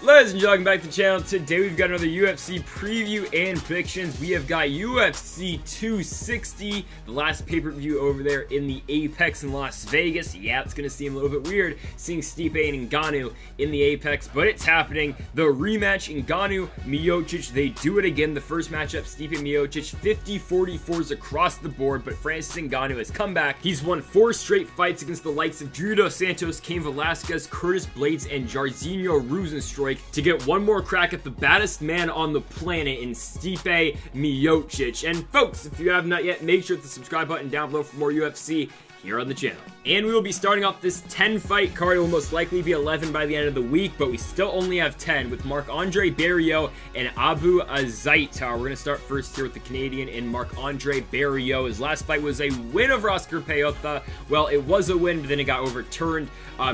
Ladies and gentlemen, back to the channel. Today we've got another UFC preview and predictions. We have got UFC 260, the last pay-per-view over there in the Apex in Las Vegas. Yeah, it's going to seem a little bit weird seeing Stipe and Ngannou in the Apex, but it's happening. The rematch, Ngannou, Miocic, they do it again. The first matchup, Stipe and Miocic, 50-44s across the board, but Francis Ngannou has come back. He's won 4 straight fights against the likes of Drew Dos Santos, Cain Velasquez, Curtis Blades, and Jairzinho Rozenstruik to get one more crack at the baddest man on the planet in Stipe Miocic. And folks, if you have not yet, make sure to hit the subscribe button down below for more UFC here on the channel. And we will be starting off this 10-fight card. It will most likely be 11 by the end of the week, but we still only have 10 with Marc-Andre Barriault and Abu Azaitar. We're going to start first here with the Canadian and Marc-Andre Barriault. His last fight was a win over Oscar Piotr. Well, it was a win, but then it got overturned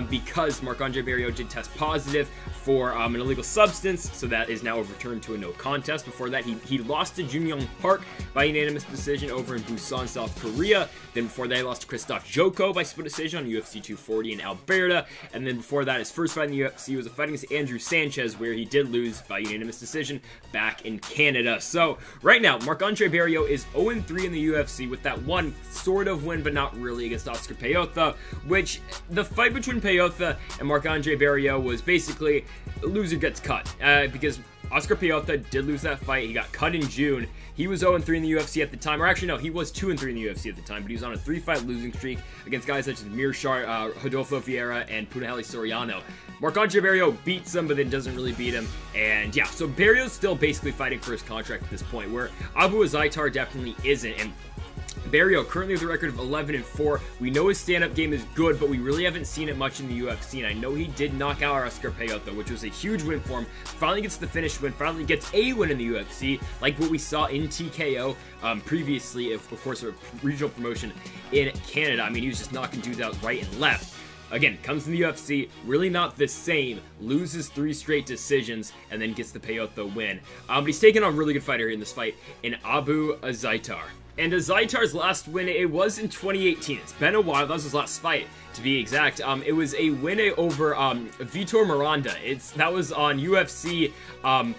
because Marc-Andre Barriault did test positive for an illegal substance, so that is now overturned to a no contest. Before that, he lost to Junyoung Park by unanimous decision over in Busan, South Korea. Then before that, he lost to Christoph Joko by split decision on UFC 240 in Alberta. And then before that, his first fight in the UFC was a fight against Andrew Sanchez, where he did lose by unanimous decision back in Canada. So right now, Marc-Andre Barriault is 0-3 in the UFC with that one sort of win, but not really, against Oscar Piotr, which the fight between Piotr and Marc-Andre Barriault was basically the loser gets cut, because Oscar Piotr did lose that fight. He got cut in June. He was 0-3 in the UFC at the time, or actually no, he was 2-3 in the UFC at the time, but he was on a 3-fight losing streak against guys such as Mearshart, Rodolfo Vieira, and Punahele Soriano. Marc-Andre Barriault beats him, but then doesn't really beat him, and yeah, so Barriault's still basically fighting for his contract at this point, where Abu Azaitar definitely isn't, and Barriault currently with a record of 11-4. We know his stand-up game is good, but we really haven't seen it much in the UFC, and I know he did knock out Oscar Piotr, which was a huge win for him. Finally gets the finish win, finally gets a win in the UFC, like what we saw in TKO previously, of course, a regional promotion in Canada. I mean, he was just knocking dudes out right and left. Again, comes in the UFC, really not the same, loses 3 straight decisions, and then gets the Piotr win. But he's taking on a really good fighter in this fight in Abu Azaitar. And Azaitar's last win, it was in 2018. It's been a while. That was his last fight, to be exact. It was a win over Vitor Miranda. That was on UFC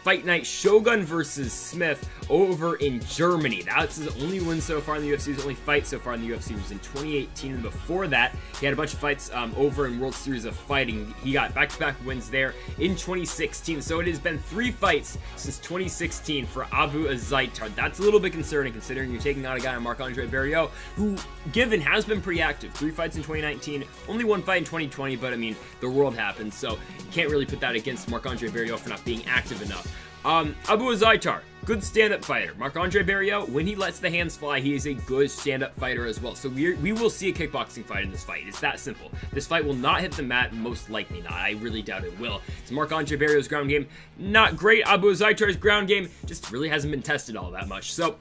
Fight Night Shogun versus Smith over in Germany. That's his only win so far in the UFC. His only fight so far in the UFC was in 2018. And before that, he had a bunch of fights over in World Series of Fighting. He got back-to-back wins there in 2016. So it has been 3 fights since 2016 for Abu Azaitar. That's a little bit concerning, considering you're taking out a guy, Marc-Andre Barriault, who, given, has been pretty active. 3 fights in 2019, only 1 fight in 2020, but I mean, the world happens, so you can't really put that against Marc-Andre Barriault for not being active enough. Abu Azaitar, good stand-up fighter. Marc-Andre Barriault, when he lets the hands fly, he is a good stand-up fighter as well. So we will see a kickboxing fight in this fight. It's that simple. This fight will not hit the mat, most likely not. I really doubt it will. It's Marc-Andre Barriault's ground game, not great. Abu Azaitar's ground game just really hasn't been tested all that much. So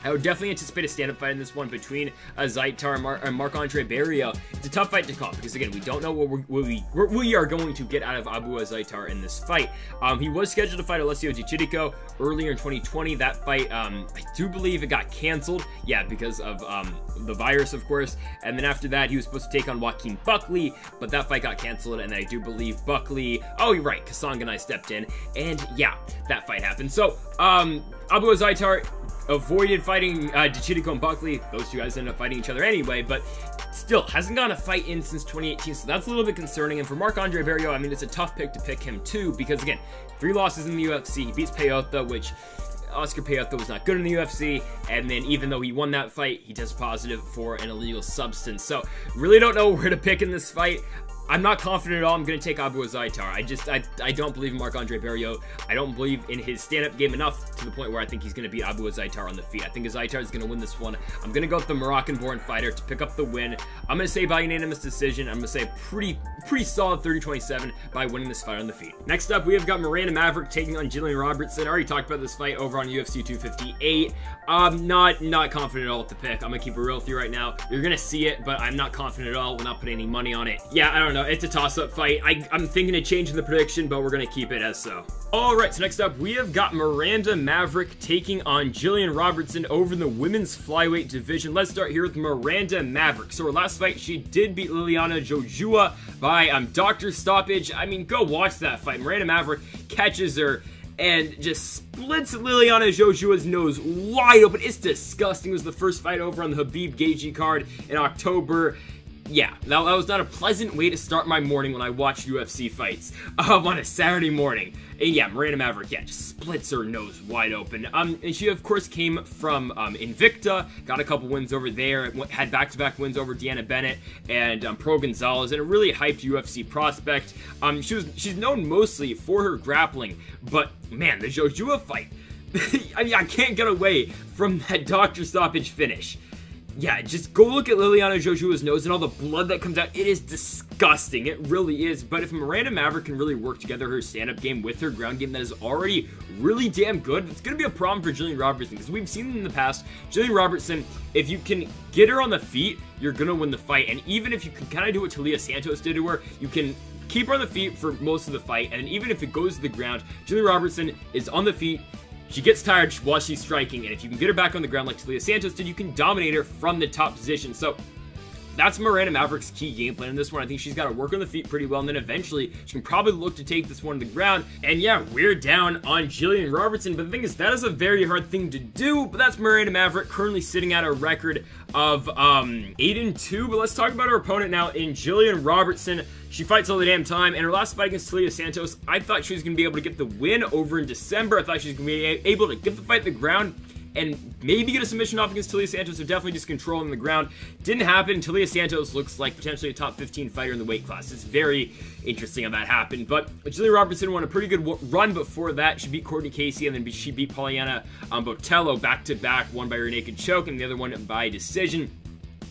I would definitely anticipate a stand-up fight in this one between Azaitar and Marc-Andre Barriault. It's a tough fight to call because, again, we don't know what we are going to get out of Abu Azaitar in this fight. He was scheduled to fight Oleksiejczuk earlier in 2020. That fight, I do believe it got canceled. Yeah, because of the virus, of course. And then after that, he was supposed to take on Joaquin Buckley, but that fight got canceled, and I do believe Buckley... Oh, you're right. Kasang and I stepped in, and yeah, that fight happened. So, Abu Azaitar avoided fighting Dziecityko and Buckley. Those 2 guys ended up fighting each other anyway, but still, hasn't gotten a fight in since 2018, so that's a little bit concerning. And for Marc-Andre Barriault, I mean, it's a tough pick to pick him too, because again, 3 losses in the UFC. He beats Piotr, which Oscar Piotr was not good in the UFC, and then even though he won that fight, he tests positive for an illegal substance. So, really don't know where to pick in this fight. I'm not confident at all. I'm going to take Abu Azaitar. I don't believe in Marc-Andre Barriault. I don't believe in his stand-up game enough to the point where I think he's going to beat Abu Azaitar on the feet. I think Azaitar is going to win this one. I'm going to go with the Moroccan-born fighter to pick up the win. I'm going to say by unanimous decision. I'm going to say pretty solid 30-27 by winning this fight on the feet. Next up, we have got Miranda Maverick taking on Jillian Robertson. I already talked about this fight over on UFC 258. Not confident at all with the pick. I'm going to keep it real with you right now. You're going to see it, but I'm not confident at all. We're not putting any money on it. Yeah, I don't don't know. It's a toss-up fight. I'm thinking of changing the prediction, but we're going to keep it as so. Alright, so next up, we have got Miranda Maverick taking on Jillian Robertson over in the women's flyweight division. Let's start here with Miranda Maverick. So her last fight, she did beat Liliana Jojua by doctor stoppage. I mean, go watch that fight. Miranda Maverick catches her and just splits Liliana Jojua's nose wide open. It's disgusting. It was the first fight over on the Habib Gaethje card in October. Yeah, that was not a pleasant way to start my morning when I watch UFC fights on a Saturday morning. And yeah, Miranda Maverick, yeah, just splits her nose wide open. And she, of course, came from Invicta, got a couple wins over there, had back-to-back wins over Deanna Bennett and Pro Gonzalez, and a really hyped UFC prospect. She's known mostly for her grappling, but man, the Jojua fight, I mean, I can't get away from that doctor stoppage finish. Yeah, just go look at Liliana Jojua's nose and all the blood that comes out. It is disgusting. It really is. But if Miranda Maverick can really work together her stand-up game with her ground game that is already really damn good, it's going to be a problem for Jillian Robertson. Because we've seen in the past, Jillian Robertson, if you can get her on the feet, you're going to win the fight. And even if you can kind of do what Talia Santos did to her, you can keep her on the feet for most of the fight. And even if it goes to the ground, Jillian Robertson is on the feet. She gets tired while she's striking, and if you can get her back on the ground like Talia Santos did, you can dominate her from the top position. So that's Miranda Maverick's key game plan in this one. I think she's got to work on the feet pretty well, and then eventually she can probably look to take this one to the ground. And yeah, we're down on Jillian Robertson, but the thing is, that is a very hard thing to do. But that's Miranda Maverick, currently sitting at a record of 8-2. But let's talk about her opponent now in Jillian Robertson. She fights all the damn time, and her last fight against Talia Santos, I thought she was going to be able to get the win over in December. I thought she was going to be able to get the fight to the ground and maybe get a submission off against Talia Santos, or definitely just control on the ground. Didn't happen. Talia Santos looks like potentially a top 15 fighter in the weight class. It's very interesting how that happened. But Jillian Robertson won a pretty good run before that. She beat Courtney Casey, and then she beat Polyana Botello back-to-back, one by rear naked choke, and the other one by decision.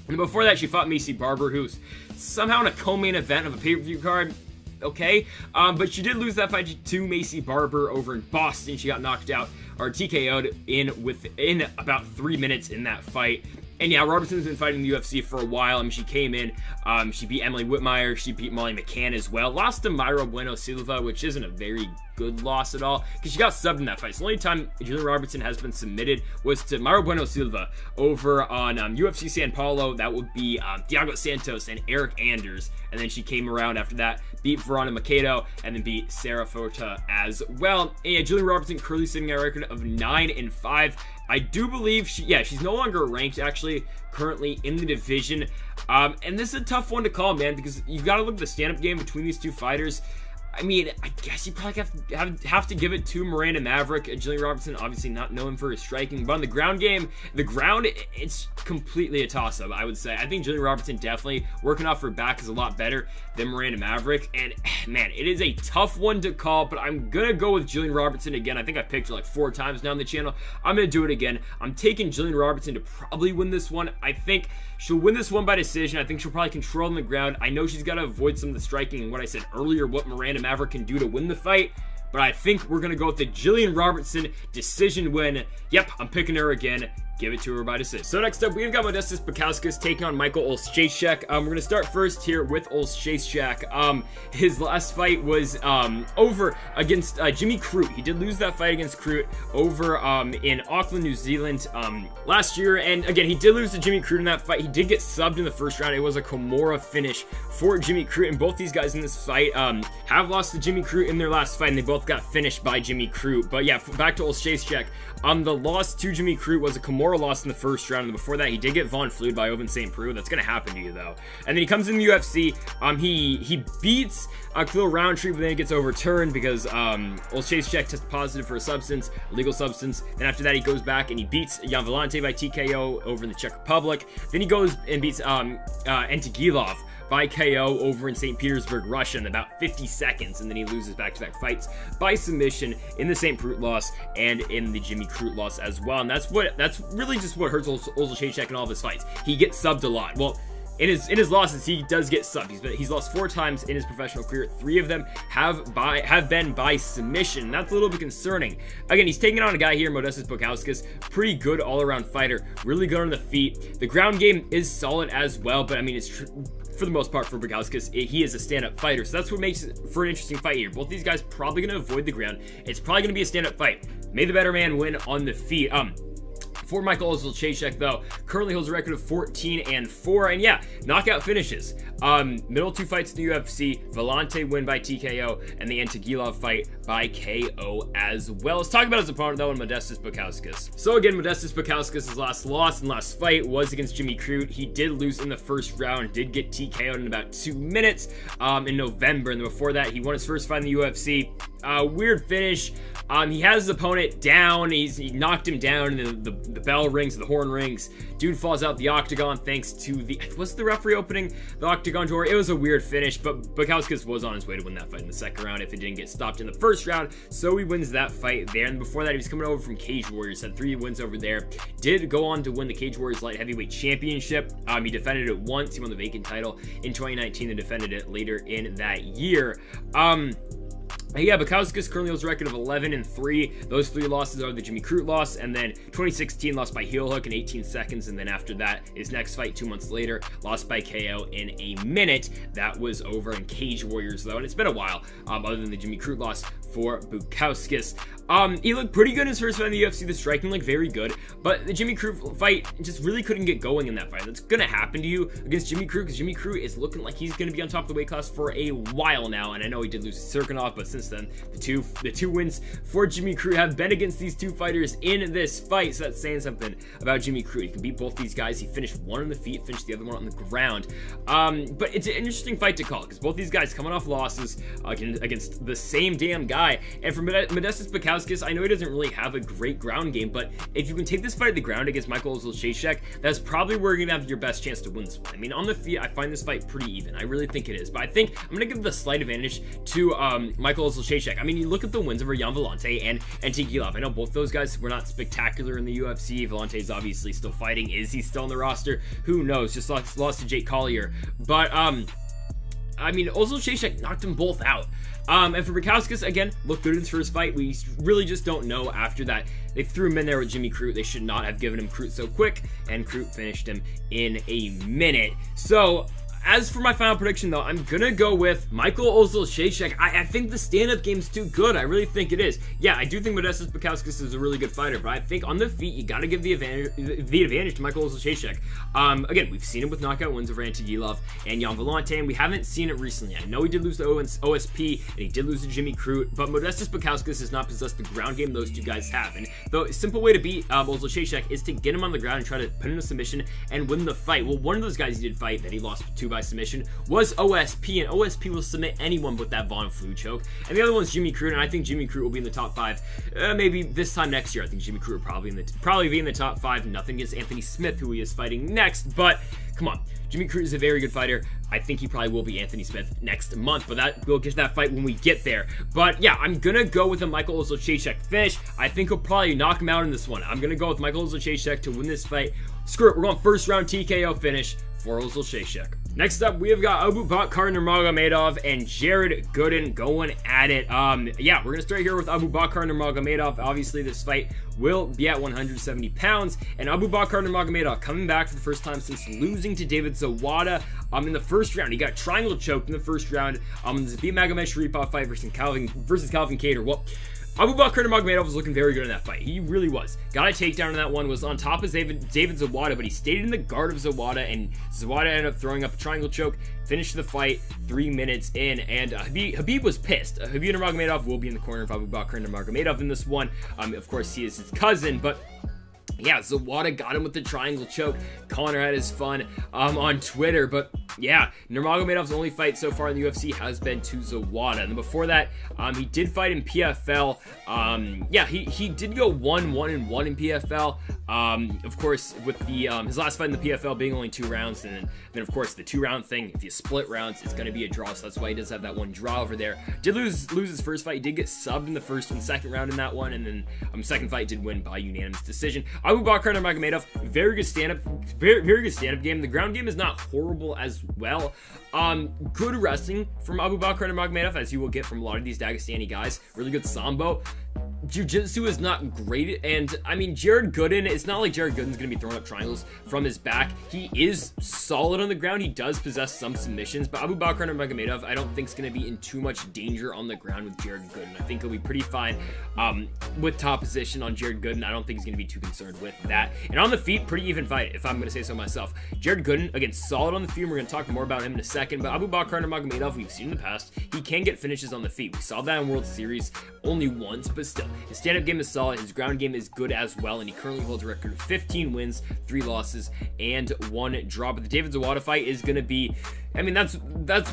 And before that, she fought Macy Barber, who's somehow in a co-main event of a pay-per-view card. Okay, but she did lose that fight to Macy Barber over in Boston. She got knocked out, or TKO'd within about 3 minutes in that fight. And yeah, Robertson's been fighting the UFC for a while. I mean, she came in, she beat Emily Whitmire, she beat Molly McCann as well. Lost to Mayra Bueno Silva, which isn't a very good loss at all, because she got subbed in that fight. So the only time Jillian Robertson has been submitted was to Mayra Bueno Silva over on UFC San Paulo. That would be Thiago Santos and Eric Anders. And then she came around after that, beat Verona Macedo, and then beat Sarah Forta as well. And yeah, Jillian Robertson currently sitting at a record of 9-5. I do believe she's no longer ranked, actually, currently in the division. And this is a tough one to call, man, because you've got to look at the stand-up game between these two fighters. I mean, I guess you probably have to give it to Miranda Maverick. Jillian Robertson, obviously not known for her striking, but on the ground game, it's completely a toss-up, I would say. I think Jillian Robertson definitely working off her back is a lot better than Miranda Maverick, and man, it is a tough one to call, but I'm gonna go with Jillian Robertson again. I think I've picked her like 4 times now on the channel. I'm gonna do it again. I'm taking Jillian Robertson to probably win this one. I think she'll win this one by decision. I think she'll probably control on the ground. I know she's got to avoid some of the striking and what I said earlier, what Miranda Maverick can do to win the fight, but I think we're gonna go with the Jillian Robertson decision win. Yep, I'm picking her again. Give it to her by decision. So next up, we've got Modestas Bukauskas taking on Michael Oleksiejczuk. We're going to start first here with Oleksiejczuk. His last fight was over against Jimmy Crute. He did lose that fight against Crute over in Auckland, New Zealand last year. And again, he did lose to Jimmy Crute in that fight. He did get subbed in the first round. It was a Kimura finish for Jimmy Crute. And both these guys in this fight have lost to Jimmy Crute in their last fight, and they both got finished by Jimmy Crute. But yeah, back to Oleksiejczuk. The loss to Jimmy Crute was a Kimura loss in the first round, and before that, he did get Von Flued by Ovince St. Preux. That's going to happen to you, though. And then he comes in the UFC. He beats Khalil Roundtree, but then it gets overturned because Oleksiejczuk tested positive for a illegal substance. Then after that, he goes back and he beats Jan Vellante by TKO over in the Czech Republic. Then he goes and beats Antigilov by KO over in St. Petersburg, Russia in about 50 seconds, and then he loses back-to-back fights by submission in the St. Preux loss and in the Jimmy Crute loss as well. And that's really just what hurts Oleksiejczuk in all of his fights. He gets subbed a lot. Well, in his losses, he does get subbed. He's lost 4 times in his professional career. 3 of them have been by submission. That's a little bit concerning. Again, he's taking on a guy here, Modestas Bukauskas, pretty good all-around fighter, really good on the feet. The ground game is solid as well, but I mean, it's for the most part for Bukauskas, he is a stand-up fighter, so that's what makes it for an interesting fight here. Both these guys probably going to avoid the ground. It's probably going to be a stand-up fight. May the better man win on the feet. For Michael Oleksiejczuk, though, currently holds a record of 14-4, and yeah, knockout finishes. Middle 2 fights in the UFC, Vellante win by TKO, and the Antagilov fight by KO as well. Let's talk about his opponent, though, in Modestas Bukauskas. So again, Modestas Bukauskas' last loss and last fight was against Jimmy Crute. He did lose in the first round, did get TKO'd in about 2 minutes in November, and before that, he won his first fight in the UFC. Weird finish. He has his opponent down. He knocked him down, and the bell rings, the horn rings. Dude falls out the octagon thanks to was the referee opening the octagon door? It was a weird finish, but Bukauskas was on his way to win that fight in the second round if it didn't get stopped in the first round, so he wins that fight there. And before that, he was coming over from Cage Warriors, had 3 wins over there. Did go on to win the Cage Warriors Light Heavyweight Championship. He defended it once. He won the vacant title in 2019 and defended it later in that year. Yeah, Bukauskas currently holds a record of 11-3. Those 3 losses are the Jimmy Crute loss, and then 2016 lost by heel hook in 18 seconds, and then after that, his next fight 2 months later, lost by KO in a minute. That was over in Cage Warriors, though, and it's been a while, other than the Jimmy Crute loss for Bukauskas. He looked pretty good in his first fight in the UFC. The striking looked very good, but the Jimmy Crute fight just really couldn't get going in that fight. That's gonna happen to you against Jimmy Crute, because Jimmy Crute is looking like he's gonna be on top of the weight class for a while now, and I know he did lose to Serkinov, but since then, the two wins for Jimmy Crute have been against these 2 fighters in this fight, so that's saying something about Jimmy Crute. He can beat both these guys. He finished one on the feet, finished the other one on the ground. But it's an interesting fight to call, because both these guys coming off losses against the same damn guy. And for Modestas Bukauskas, I know he doesn't really have a great ground game, but if you can take this fight at the ground against Michael Oleksiejczuk, that's probably where you're gonna have your best chance to win this one. I mean, on the feet, I find this fight pretty even. I really think it is, but I think I'm gonna give the slight advantage to Michael Oleksiejczuk. I mean, you look at the wins over Jan Vellante and Antagilov. I know both those guys were not spectacular in the UFC. Vellante is obviously still fighting. Is he still on the roster? Who knows? Just lost to Jake Collier. But I mean, Oleksiejczuk knocked them both out. And for Bukauskas, again, looked good in his first fight. We really just don't know after that. They threw him in there with Jimmy Crute. They should not have given him Crute so quick, and Crute finished him in a minute. So, as for my final prediction, though, I'm gonna go with Michael Oleksiejczuk. I think the stand-up game's too good. I really think it is. Yeah, I do think Modestas Bukauskas is a really good fighter, but I think on the feet, you gotta give the advantage to Michael Oleksiejczuk. Again, we've seen it with knockout wins over Antagilov and Jan Vellante, and we haven't seen it recently. I know he did lose to OSP, and he did lose to Jimmy Crute, but Modestas Bukauskas does not possess the ground game those 2 guys have. And the simple way to beat Oleksiejczuk is to get him on the ground and try to put him in a submission and win the fight. Well, one of those guys he did fight that he lost to by submission was OSP, and OSP will submit anyone but that Von Flue choke. And the other one's Jimmy Crute, and I think Jimmy Crute will be in the top 5 maybe this time next year. I think Jimmy Crute will probably be in the top 5. Nothing against Anthony Smith, who he is fighting next, but come on, Jimmy Crute is a very good fighter. I think he probably will be Anthony Smith next month, but we'll get to that fight when we get there. But yeah, I'm gonna go with a Michael Oleksiejczuk finish. I think he'll probably knock him out in this one. I'm gonna go with Michael Oleksiejczuk to win this fight. Screw it, we're going first round TKO finish for Oleksiejczuk. Next up, we have got Abubakar Nurmagomedov and Jared Gooden going at it. Yeah, we're going to start here with Abubakar Nurmagomedov. Obviously, this fight will be at 170 pounds. And Abubakar Nurmagomedov coming back for the first time since losing to David Zawada in the first round. He got triangle choked in the first round. The Zabit Magomedsharipov fight versus Calvin Kattar. Well, Abubakar Nurmagomedov was looking very good in that fight. He really was. Got a takedown in that one, was on top of David Zawada, but he stayed in the guard of Zawada, and Zawada ended up throwing up a triangle choke, finished the fight 3 minutes in, and Habib was pissed. Habib Nurmagomedov will be in the corner of Abubakar Nurmagomedov in this one. Of course, he is his cousin, but yeah, Zawada got him with the triangle choke. Connor had his fun on Twitter, but yeah, Nurmagomedov's only fight so far in the UFC has been to Zawada. And then before that, he did fight in PFL. Yeah, he did go 1-1-1 in PFL. Of course, with the his last fight in the PFL being only 2 rounds, and then of course the 2-round thing, if you split rounds, it's going to be a draw. So that's why he does have that one draw over there. Did lose his first fight. He did get subbed in the first and second round in that one, and then second fight did win by unanimous decision. Abubakar Nurmagomedov, very good stand-up, very good stand-up game. The ground game is not horrible as well. Good wrestling from Abubakar Nurmagomedov, as you will get from a lot of these Dagestani guys. Really good sambo. Jiu-jitsu is not great, and I mean, Jared Gooden, it's not like Jared Gooden's going to be throwing up triangles from his back. He is solid on the ground. He does possess some submissions, but Abubakar Nurmagomedov, I don't think is going to be in too much danger on the ground with Jared Gooden. I think he'll be pretty fine with top position on Jared Gooden. I don't think he's going to be too concerned with that. And on the feet, pretty even fight, if I'm going to say so myself. Jared Gooden, again, solid on the feet. We're going to talk more about him in a second, but Abubakar Nurmagomedov, we've seen in the past, he can get finishes on the feet. We saw that in World Series only once, but still. His stand-up game is solid, his ground game is good as well, and he currently holds a record of 15 wins, 3 losses, and 1 draw. But the David Zawada fight is going to be, I mean, that's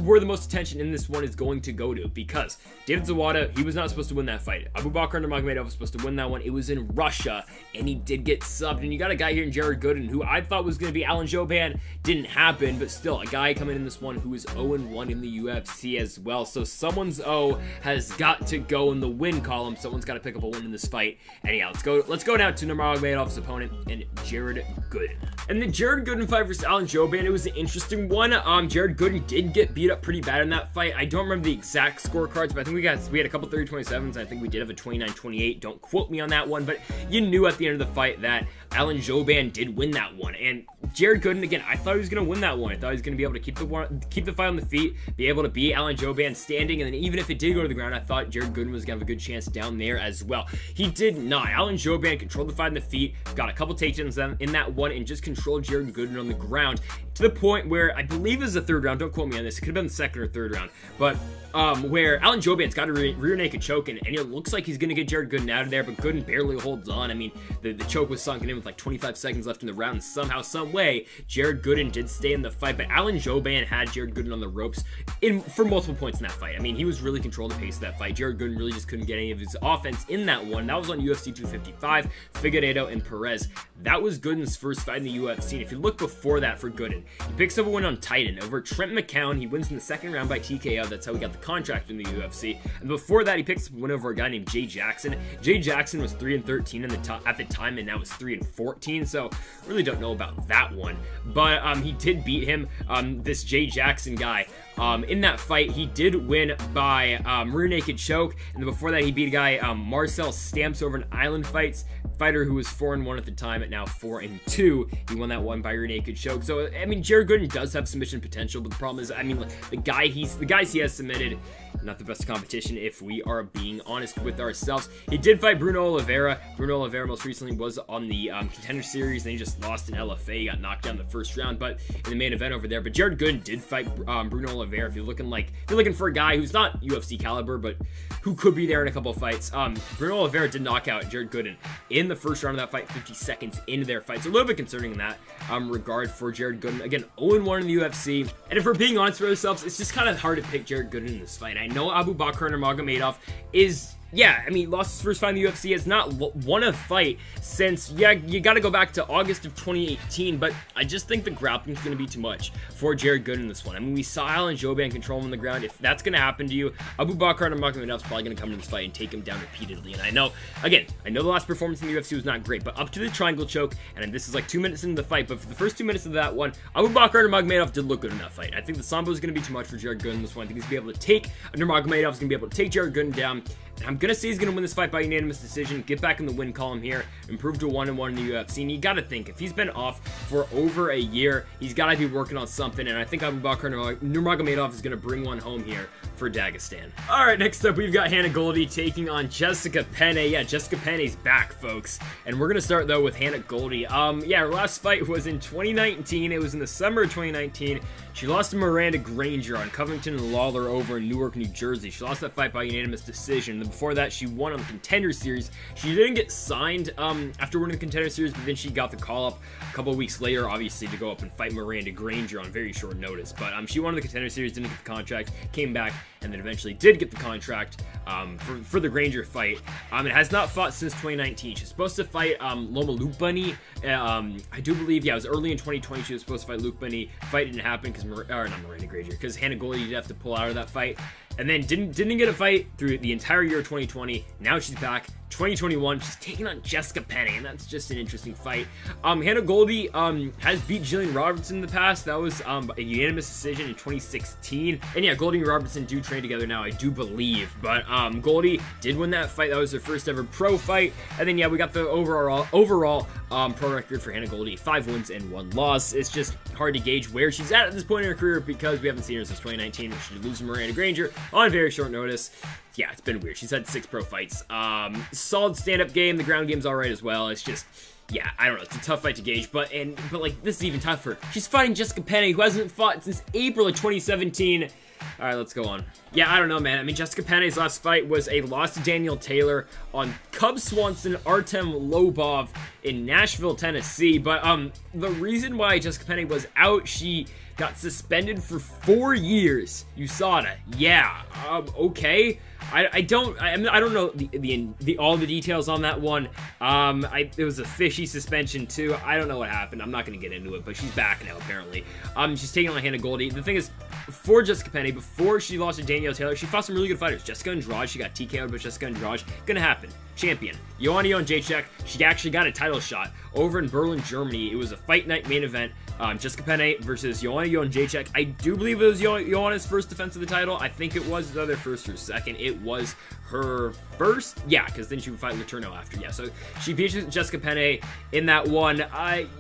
where the most attention in this one is going to go to, because David Zawada, he was not supposed to win that fight. Abubakar Nurmagomedov was supposed to win that one. It was in Russia, and he did get subbed. And you got a guy here in Jared Gooden, who I thought was going to be Alan Jouban. Didn't happen, but still, a guy coming in this one who is 0-1 in the UFC as well. So someone's O has got to go in the win column. Someone's got to pick up a win in this fight. Anyhow, let's go now to Nurmagomedov's opponent, and Jared Gooden. And the Jared Gooden fight versus Alan Jouban, it was an interesting one. Jared Gooden did get beat up pretty bad in that fight. I don't remember the exact scorecards, but I think we had a couple 30-27s. I think we did have a 29-28. Don't quote me on that one, but you knew at the end of the fight that Alan Jouban did win that one. And Jared Gooden, again, I thought he was going to win that one. I thought he was going to be able to keep the fight on the feet, be able to beat Alan Jouban standing, and then even if it did go to the ground, I thought Jared Gooden was going to have a good chance down there as well. He did not. Alan Jouban controlled the fight on the feet, got a couple takedowns in that one, and just controlled Jared Gooden on the ground to the point where I believe it was the 3rd round. Don't quote me on this. It could have been the 2nd or 3rd round, but where Alan Jouban's got a rear naked choke, and it looks like he's going to get Jared Gooden out of there, but Gooden barely holds on. I mean, the choke was sunken in with like 25 seconds left in the round, and somehow, some way, Jared Gooden did stay in the fight, but Alan Jouban had Jared Gooden on the ropes for multiple points in that fight. I mean, he was really controlling the pace of that fight. Jared Gooden really just couldn't get any of his offense in that one. That was on UFC 255, Figueiredo and Perez. That was Gooden's first fight in the UFC, and if you look before that for Gooden, he picks up a win on Titan over Trent McCown. He wins in the 2nd round by TKO. That's how he got the contract in the UFC. And before that, he picks up a win over a guy named Jay Jackson. Jay Jackson was 3-13 at the time, and now it's 3-14. So really don't know about that one. But he did beat him, this Jay Jackson guy. In that fight, he did win by rear naked choke, and then before that, he beat a guy, Marcel Stamps, over an Island fighter who was 4-1 at the time, at now 4-2. He won that one by rear naked choke. So I mean, Jared Gooden does have submission potential, but the problem is, I mean, the guys he has submitted, not the best competition if we are being honest with ourselves. He did fight Bruno Oliveira. Bruno Oliveira most recently was on the Contender Series, and he just lost in LFA. He got knocked down in the 1st round, but in the main event over there. But Jared Gooden did fight Bruno Oliveira. If you're looking for a guy who's not UFC caliber, but who could be there in a couple of fights, Bruno Oliveira did knock out Jared Gooden in the 1st round of that fight, 50 seconds into their fight. So a little bit concerning in that regard for Jared Gooden. Again, 0-1 in the UFC, and if we're being honest with ourselves, it's just kind of hard to pick Jared Gooden in this fight. I know Abubakar Nurmagomedov is, yeah, I mean, lost his first fight in the UFC, has not won a fight since, yeah, you got to go back to August of 2018, but I just think the grappling is going to be too much for Jared Gooden in this one. I mean, we saw Alan Jouban control him on the ground. If that's going to happen to you, Abubakar Nurmagomedov is probably going to come to this fight and take him down repeatedly. And I know the last performance in the UFC was not great, but up to the triangle choke, and this is like 2 minutes into the fight, but for the first 2 minutes of that one, Abubakar Nurmagomedov did look good in that fight. I think the sambo is going to be too much for Jared Gooden in this one. I think he's going to be able to take Nurmagomedov, is going to be able to take Jared Gooden down. I'm going to say he's going to win this fight by unanimous decision, get back in the win column here, improve to 1-1 in the UFC, and you got to think, if he's been off for over a year, he's got to be working on something, and I think Abubakar Nurmagomedov is going to bring one home here for Dagestan. Alright, next up, we've got Hannah Goldy taking on Jessica Penne. Yeah, Jessica Penne's back, folks, and we're going to start, though, with Hannah Goldy. Yeah, her last fight was in 2019. It was in the summer of 2019. She lost to Miranda Granger on Covington and Lawler over in Newark, New Jersey. She lost that fight by unanimous decision. Before that, she won on the Contender Series. She didn't get signed after winning the Contender Series, but then she got the call-up a couple weeks later, obviously, to go up and fight Miranda Granger on very short notice. But she won the Contender Series, didn't get the contract, came back, and then eventually did get the contract for the Granger fight. It has not fought since 2019. She's supposed to fight Loma Lukebani. I do believe, yeah, it was early in 2020 she was supposed to fight Lukebani. Fight didn't happen because, not Miranda Granger, because Hannah Goldy did have to pull out of that fight. And then didn't get a fight through the entire year of 2020. Now she's back. 2021, she's taking on Jessica Penne, and that's just an interesting fight. Hannah Goldy has beat Jillian Robertson in the past. That was a unanimous decision in 2016. And yeah, Goldy and Robertson do train together now, I do believe. But Goldy did win that fight. That was her first ever pro fight. And then yeah, we got the overall pro record for Hannah Goldy: 5 wins and 1 loss. It's just hard to gauge where she's at this point in her career because we haven't seen her since 2019, when she did lose to Miranda Granger on very short notice. Yeah, it's been weird. She's had 6 pro fights. Solid stand-up game. The ground game's alright as well. It's just, yeah, I don't know. It's a tough fight to gauge, but like, this is even tougher. She's fighting Jessica Penne, who hasn't fought since April of 2017. All right, let's go on. Yeah, I don't know, man. I mean, Jessica Penne's last fight was a loss to Danielle Taylor on Cub Swanson Artem Lobov in Nashville, Tennessee. But the reason why Jessica Penne was out, she got suspended for 4 years. USADA. Yeah. Okay. I don't know all the details on that one. It was a fishy suspension too. I don't know what happened. I'm not going to get into it, but she's back now apparently. She's taking on Hannah Goldy. The thing is, for Jessica Penne, before she lost to Danielle Taylor, she fought some really good fighters. Jessica Andrade, she got TKO'd, but Jessica Andrade, gonna happen. Champion. Joanna Jędrzejczyk, she actually got a title shot over in Berlin, Germany. It was a fight night main event. Jessica Penne versus Joanna Jędrzejczyk. I do believe it was Joanna's first defense of the title. I think it was either first or second. It was her first, yeah, because then she would fight Letourneau after. Yeah, so she beat Jessica Penne in that one.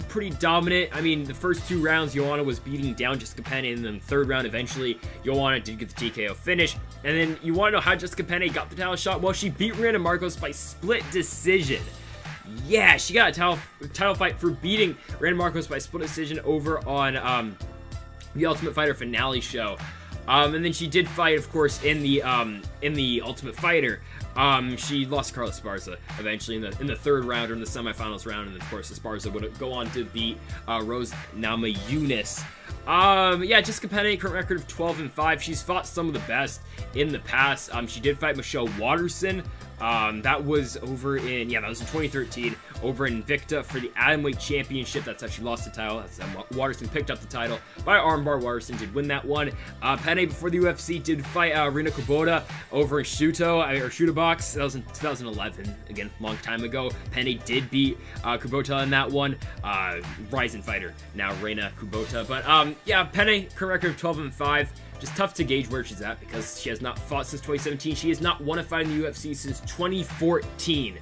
Pretty dominant. I mean, the first 2 rounds, Joanna was beating down Jessica Penne, and then the 3rd round, eventually, Joanna did get the TKO finish. And then you want to know how Jessica Penne got the title shot? Well, she beat Miranda Marcos by split decision. Yeah, she got a title fight for beating Miranda Marcos by split decision over on the Ultimate Fighter finale show. And then she did fight, of course, in the Ultimate Fighter. She lost to Carla Esparza eventually in the 3rd round or in the semifinals round, and of course Esparza would go on to beat Rose Namajunas. Yeah, Jessica Penne, current record of 12-5. She's fought some of the best in the past. She did fight Michelle Waterson. That was over in, yeah, that was in 2013, over in Invicta for the Atomweight Championship. That's how she lost the title. That's how Waterson picked up the title by armbar. Waterson did win that one. Penne, before the UFC, did fight Rina Kubota over in Shooter Box. That was in 2011, again, long time ago. Penne did beat Kubota in that one. Rising fighter, now Rina Kubota. But, yeah, Penne, current record of 12-5. Just tough to gauge where she's at because she has not fought since 2017. She has not won a fight in the UFC since 2014.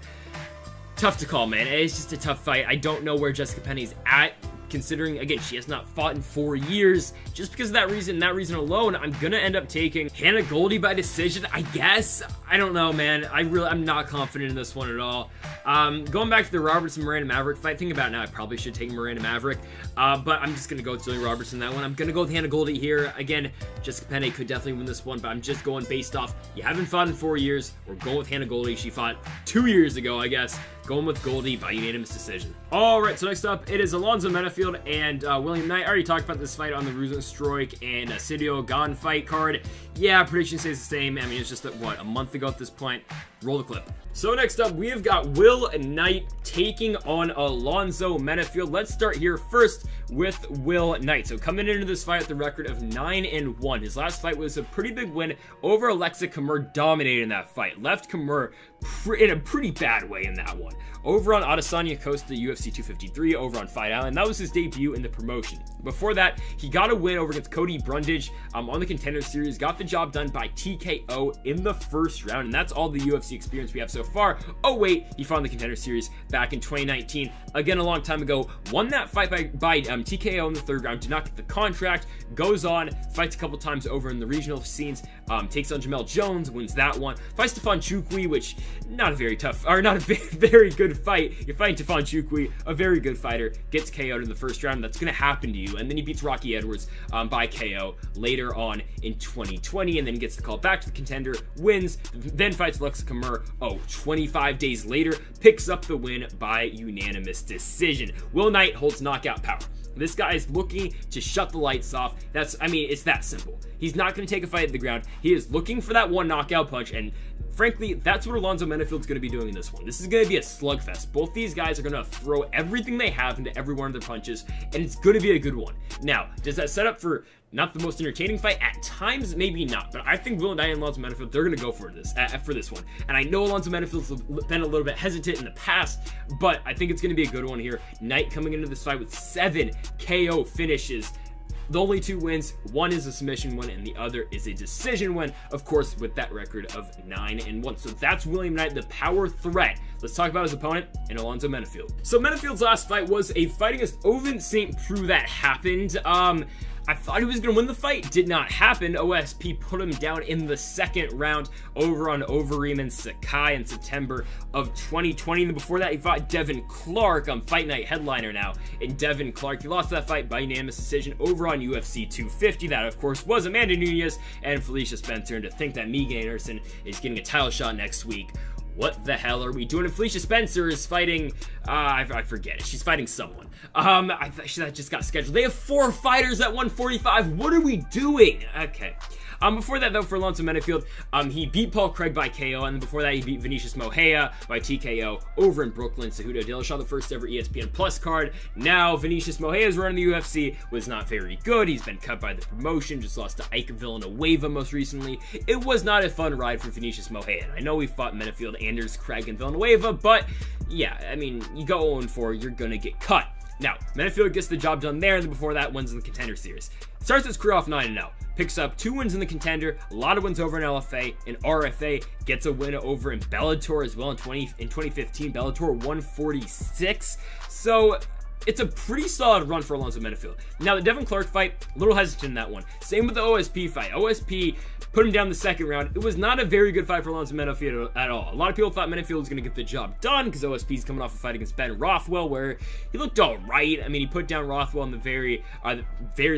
Tough to call, man. It's just a tough fight. I don't know where Jessica Penne's at, considering, again, she has not fought in 4 years. Just because of that reason alone, I'm gonna end up taking Hannah Goldy by decision, I guess. I don't know, man. I'm not confident in this one at all. Going back to the Robertson Miranda Maverick fight, thinking about it now, I probably should take Miranda Maverick, but I'm just gonna go with Jillian Robertson that one. I'm gonna go with Hannah Goldy here. Again, Jessica Penne could definitely win this one, but I'm just going based off, you haven't fought in 4 years. We're going with Hannah Goldy. She fought 2 years ago, I guess. Going with Goldy by unanimous decision. Alright, so next up, it is Alonzo Menifield and William Knight. I already talked about this fight on the Rosenstruik and Sidio Gon fight card. Yeah, prediction stays the same. I mean, it's just, what, a month ago at this point. Roll the clip. So next up, we have got Will Knight taking on Alonzo Menifield. Let's start here first with Will Knight. So coming into this fight with the record of 9-1. His last fight was a pretty big win over Alexa Kamur, dominating that fight. Left Kamur in a pretty bad way in that one. Over on Adesanya Costa, UFC 253, over on Fight Island. That was his debut in the promotion. Before that, he got a win over against Cody Brundage on the Contender Series. Got the job done by TKO in the 1st round, and that's all the UFC experience we have so far. Oh wait, he fought in the Contender Series back in 2019. Again, a long time ago. Won that fight by TKO in the 3rd round, did not get the contract, goes on, fights a couple times over in the regional scenes, takes on Jamel Jones, wins that one, fights Stefan Chukwi, which, not a very very good fight. You're fighting Stefan Chukwi, a very good fighter, gets KO'd in the 1st round. That's going to happen to you. And then he beats Rocky Edwards by KO later on in 2020, and then gets the call back to the contender, wins, then fights Alexa Kamur. 25 days later, picks up the win by unanimous decision. Will Knight holds knockout power. This guy is looking to shut the lights off. It's that simple. He's not going to take a fight at the ground. He is looking for that one knockout punch, and frankly, that's what Alonzo Menifield's going to be doing in this one. This is going to be a slugfest. Both these guys are going to throw everything they have into every one of their punches, and it's going to be a good one. Now, does that set up for not the most entertaining fight? At times, maybe not, but I think Will Knight and Alonzo Menifield, they're going to go for this one. And I know Alonzo Menifield's been a little bit hesitant in the past, but I think it's going to be a good one here. Knight coming into this fight with 7 KO finishes. The only 2 wins, one is a submission win and the other is a decision win, of course, with that record of 9-1. So that's William Knight, the power threat. Let's talk about his opponent, and Alonzo Menifield. So Menifield's last fight was a fight against Ovince St. Preux that happened. I thought he was going to win the fight. Did not happen. OSP put him down in the 2nd round over on Overeem and Sakai in September of 2020. And before that, he fought Devin Clark on Fight Night headliner now. And Devin Clark, he lost that fight by unanimous decision over on UFC 250. That, of course, was Amanda Nunes and Felicia Spencer. And to think that Megan Anderson is getting a title shot next week. What the hell are we doing? And Felicia Spencer is fighting, I forget it. She's fighting someone. I thought that just got scheduled. They have 4 fighters at 145. What are we doing? Okay. Before that, though, for Alonzo Menifield, he beat Paul Craig by KO, and then before that, he beat Vinicius Moreira by TKO over in Brooklyn. Cejudo Dillashaw, the first ever ESPN Plus card. Now, Vinicius Moreira's run in the UFC was not very good. He's been cut by the promotion, just lost to Ike Villanueva most recently. It was not a fun ride for Vinicius Moreira. I know we fought Menifield, Anders, Craig, and Villanueva, but yeah, I mean, you go 0-4, you're gonna get cut. Now, Menifield gets the job done there, and then before that, wins in the Contender Series. Starts his career off 9-0. Picks up 2 wins in the Contender, a lot of wins over in LFA and RFA, gets a win over in Bellator as well in 2015, Bellator 146. So it's a pretty solid run for Alonzo Menifield. Now, the Devin Clark fight, a little hesitant in that one. Same with the OSP fight. OSP put him down the 2nd round. It was not a very good fight for Alonzo Menifield at all. A lot of people thought Menifield was going to get the job done because OSP is coming off a fight against Ben Rothwell where he looked all right. I mean, he put down Rothwell in the very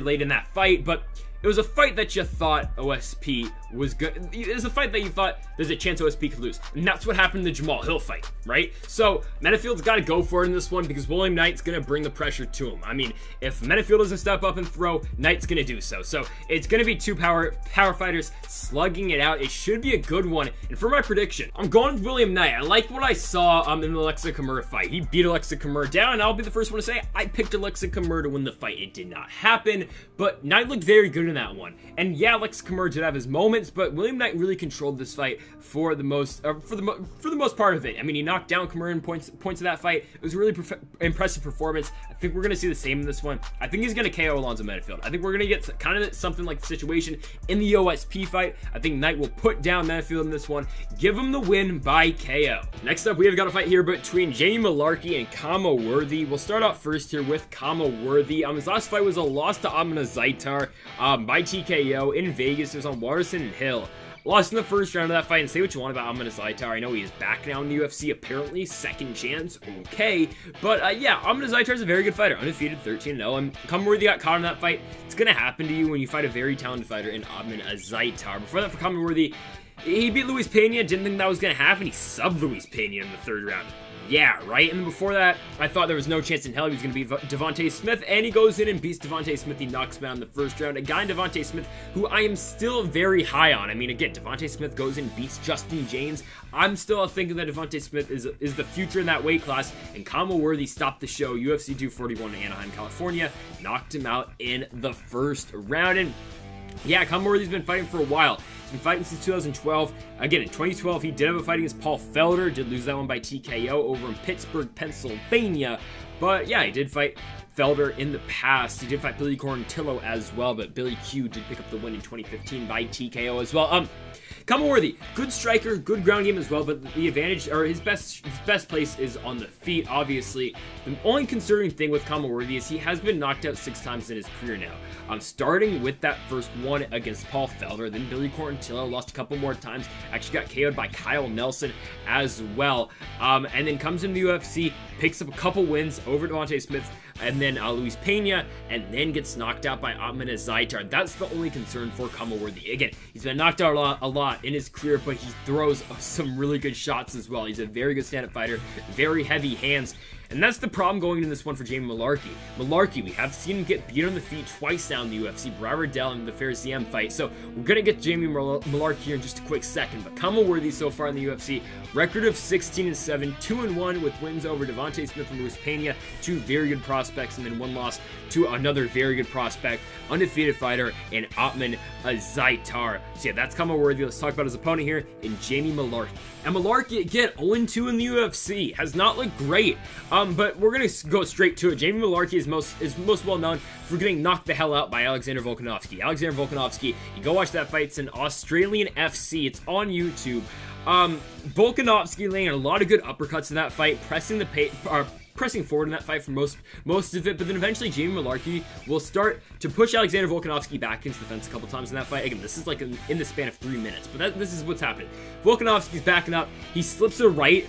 late in that fight, but it was a fight that you thought OSP was good. It was a fight that you thought there's a chance OSP could lose. And that's what happened in the Jamal Hill fight, right? So Menifield's got to go for it in this one because William Knight's going to bring the pressure to him. I mean, if Menifield doesn't step up and throw, Knight's going to do so. So it's going to be 2 power fighters slugging it out. It should be a good one. And for my prediction, I'm going with William Knight. I like what I saw in the Alexa Kamur fight. He beat Alexa Kamur down, and I'll be the first one to say I picked Alexa Kamur to win the fight. It did not happen, but Knight looked very good in that one. And yeah, Alexa Kamur did have his moments, but William Knight really controlled this fight for the most part of it. I mean, he knocked down Kamur in points of that fight. It was a really impressive performance. I think we're going to see the same in this one. I think he's going to KO Alonzo Menifield. I think we're going to get kind of something like the situation in the OSP fight. I think Knight will put down Menifield in this one, give him the win by KO. Next up, we have got a fight here between Jamie Mullarkey and Kama Worthy. We'll start off first here with Kama Worthy. His last fight was a loss to Azaitar by TKO in Vegas. It was on Watterson and Hill. Lost in the 1st round of that fight, and say what you want about Azaitar. I know he is back now in the UFC, apparently. 2nd chance, okay. But yeah, Azaitar is a very good fighter. Undefeated, 13-0. And Kama Worthy got caught in that fight. It's going to happen to you when you fight a very talented fighter in Azaitar. Before that, for Kama Worthy, he beat Luis Pena. Didn't think that was going to happen. He subbed Luis Pena in the 3rd round. Yeah, right? And then before that, I thought there was no chance in hell he was going to beat Devontae Smith, and he goes in and beats Devontae Smith. He knocks him out in the 1st round. A guy in Devontae Smith who I am still very high on. I mean, again, Devontae Smith goes in and beats Justin James. I'm still thinking that Devontae Smith is the future in that weight class, and Kama Worthy stopped the show. UFC 241 in Anaheim, California. Knocked him out in the 1st round, and yeah, Kama Worthy's been fighting for a while. He's been fighting since 2012. Again, in 2012, he did have a fight against Paul Felder. Did lose that one by TKO over in Pittsburgh, Pennsylvania. But yeah, he did fight Felder in the past. He did fight Billy Quarantillo as well, but Billy Q did pick up the win in 2015 by TKO as well. Kama Worthy, good striker, good ground game as well, but the advantage, or his best place is on the feet, obviously. The only concerning thing with Kama Worthy is he has been knocked out 6 times in his career now. Starting with that first one against Paul Felder, then Billy Quarantillo, lost a couple more times, actually got KO'd by Kyle Nelson as well, and then comes into the UFC, picks up a couple wins over Devontae Smith, and then Luis Pena, and then gets knocked out by Azaitar. That's the only concern for Kama Worthy. Again, he's been knocked out a lot in his career, but he throws some really good shots as well. He's a very good stand-up fighter, very heavy hands. And that's the problem going into this one for Jamie Mullarkey. Mullarkey, we have seen him get beat on the feet twice now in the UFC, Barriault in the Fair-ZM fight. So we're going to get Jamie Mullarkey here in just a quick second. But Kama Worthy so far in the UFC, record of 16-7, 2-1 with wins over Devontae Smith and Luis Pena, 2 very good prospects, and then 1 loss to another very good prospect, undefeated fighter, in Azaitar. So yeah, that's Kama Worthy. Let's talk about his opponent here in Jamie Mullarkey. And Mullarkey, again, 0-2 in the UFC. Has not looked great. But we're going to go straight to it. Jamie Mullarkey is most well known for getting knocked the hell out by Alexander Volkanovski. Alexander Volkanovski, you go watch that fight. It's an Australian FC. It's on YouTube. Volkanovski laying a lot of good uppercuts in that fight, pressing forward in that fight for most of it, but then eventually Jamie Mullarkey will start to push Alexander Volkanovski back into the fence a couple times in that fight. Again, this is like in the span of 3 minutes, but this is what's happening. Volkanovski's backing up. He slips a right.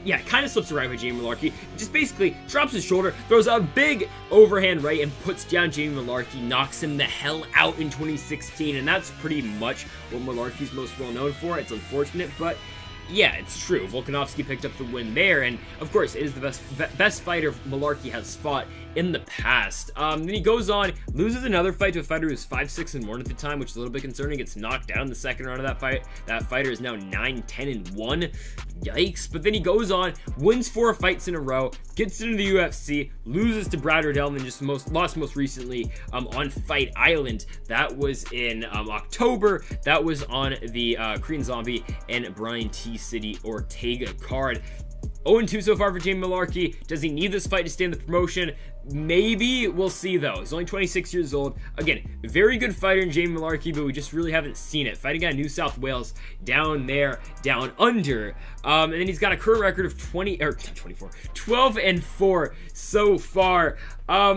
Yeah, kind of slips a right by Jamie Mullarkey. Just basically drops his shoulder, throws a big overhand right, and puts down Jamie Mullarkey, knocks him the hell out in 2016, and that's pretty much what Mullarkey's most well known for. It's unfortunate, but yeah, it's true. Volkanovski picked up the win there, and of course, it is the best fighter Mullarkey has fought in the past. Then he goes on, loses another fight to a fighter who's 5-6-1 at the time, which is a little bit concerning. Gets knocked down in the second round of that fight. That fighter is now 9-10-1. Yikes. But then he goes on, wins 4 fights in a row, gets into the UFC, loses to Brad Riddell, and then just lost most recently on Fight Island. That was in October. That was on the Korean Zombie and Brian T. City Ortega card. 0-2 so far for Jamie Mullarkey. Does he need this fight to stay in the promotion? Maybe. We'll see, though. He's only 26 years old. Again, very good fighter in Jamie Mullarkey, but we just really haven't seen it. Fighting out of New South Wales, down there, down under. And then he's got a current record of 12-4 so far. I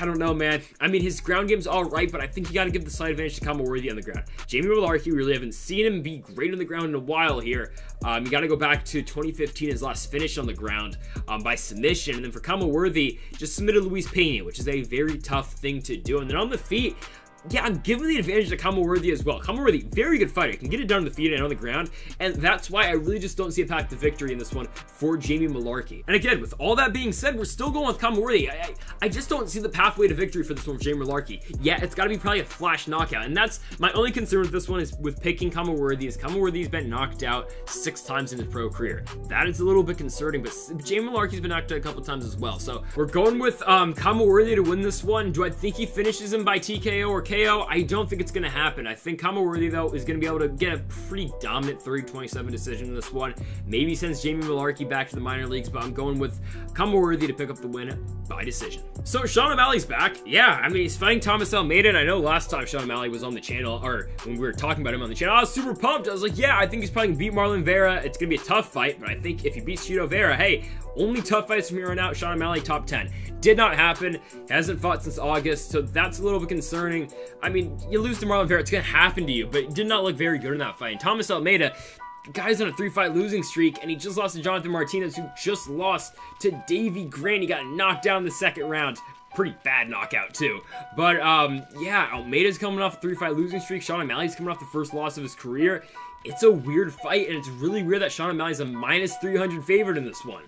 don't know, man. I mean, his ground game's all right, but I think you got to give the slight advantage to Kama Worthy on the ground. Jamie Mullarkey, really haven't seen him be great on the ground in a while here. You got to go back to 2015, his last finish on the ground by submission. And then for Kama Worthy, just submitted Luis Pena, which is a very tough thing to do. And then on the feet, yeah, I'm giving the advantage to Kama Worthy as well. Kama Worthy, very good fighter. Can get it done on the feet and on the ground, and that's why I really just don't see a path to victory in this one for Jamie Mullarkey. And again, with all that being said, we're still going with Kama Worthy. I just don't see the pathway to victory for this one for Jamie Mullarkey. Yeah, it's got to be probably a flash knockout, and that's my only concern with this one is with picking Kama Worthy. Is Kama Worthy's been knocked out 6 times in his pro career. That is a little bit concerning, but Jamie Mullarkey's been knocked out a couple times as well. So we're going with Kama Worthy to win this one. Do I think he finishes him by TKO or KO? I don't think it's going to happen. I think Kama Worthy, though, is going to be able to get a pretty dominant 30-27 decision in this one. Maybe sends Jamie Mullarkey back to the minor leagues, but I'm going with Kama Worthy to pick up the win by decision. So Sean O'Malley's back. Yeah, I mean, he's fighting Thomas Almeida, and I know last time Sean O'Malley was on the channel, or when we were talking about him on the channel, I was super pumped. I was like, yeah, I think he's probably going to beat Marlon Vera. It's going to be a tough fight, but I think if he beats Chito Vera, hey, only tough fights from here on out. Sean O'Malley top 10. Did not happen. Hasn't fought since August, so that's a little bit concerning. I mean, you lose to Marlon Vera, it's going to happen to you, but it did not look very good in that fight. And Thomas Almeida, guy's on a 3-fight losing streak, and he just lost to Jonathan Martinez, who just lost to Davey Grant. He got knocked down in the second round. Pretty bad knockout, too. But, yeah, Almeida's coming off a 3-fight losing streak. Sean O'Malley's coming off the first loss of his career. It's a weird fight, and it's really weird that Sean O'Malley's a -300 favorite in this one.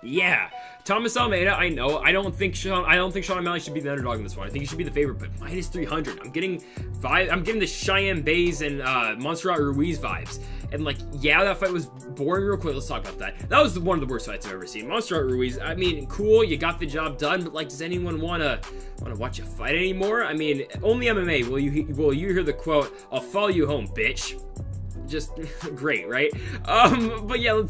Yeah, Thomas Almeida, I know. I don't think Sean O'Malley should be the underdog in this one. I think he should be the favorite, but -300. I'm getting the Cheyenne Bays and Montserrat Ruiz vibes. And like, yeah, that fight was boring. Real quick, let's talk about that. That was one of the worst fights I've ever seen. Montserrat Ruiz, I mean, cool, you got the job done, but like, does anyone wanna watch a fight anymore? I mean, only MMA will you hear the quote, "I'll follow you home, bitch." just great, right? But yeah,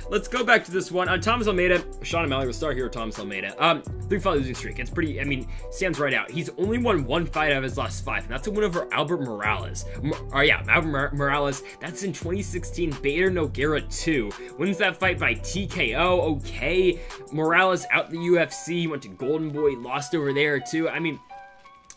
let's go back to this one. Thomas Almeida, Sean O'Malley, we'll start here with Thomas Almeida. 3-fight losing streak. It's pretty, I mean, stands right out. He's only won 1 fight out of his last 5, and that's a win over Albert Morales. Albert Morales, that's in 2016, Bader Nogueira 2. Wins that fight by TKO, okay. Morales out the UFC, he went to Golden Boy, lost over there too. I mean,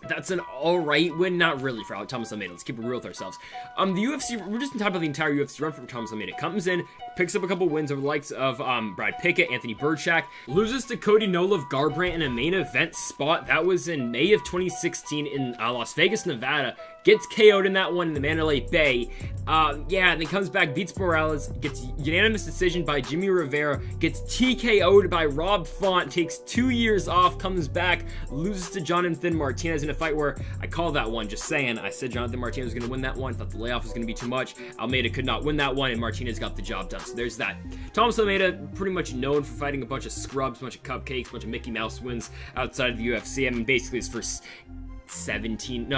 that's an alright win, not really for Thomas Almeida. Let's keep it real with ourselves. The UFC, we're just talking about the entire UFC run for Thomas Almeida. Comes in, picks up a couple wins over the likes of Brad Pickett, Anthony Burchak, loses to Cody Nolov Garbrandt in a main event spot. That was in May of 2016 in Las Vegas, Nevada. Gets KO'd in that one in the Mandalay Bay. And then comes back, beats Morales, gets unanimous decision by Jimmy Rivera, gets TKO'd by Rob Font, takes 2 years off, comes back, loses to Jonathan Martinez in a fight where I called that one, just saying. I said Jonathan Martinez was going to win that one, thought the layoff was going to be too much. Almeida could not win that one, and Martinez got the job done. So there's that. Thomas Almeida, pretty much known for fighting a bunch of scrubs, a bunch of cupcakes, a bunch of Mickey Mouse wins outside of the UFC. I mean, basically his first 16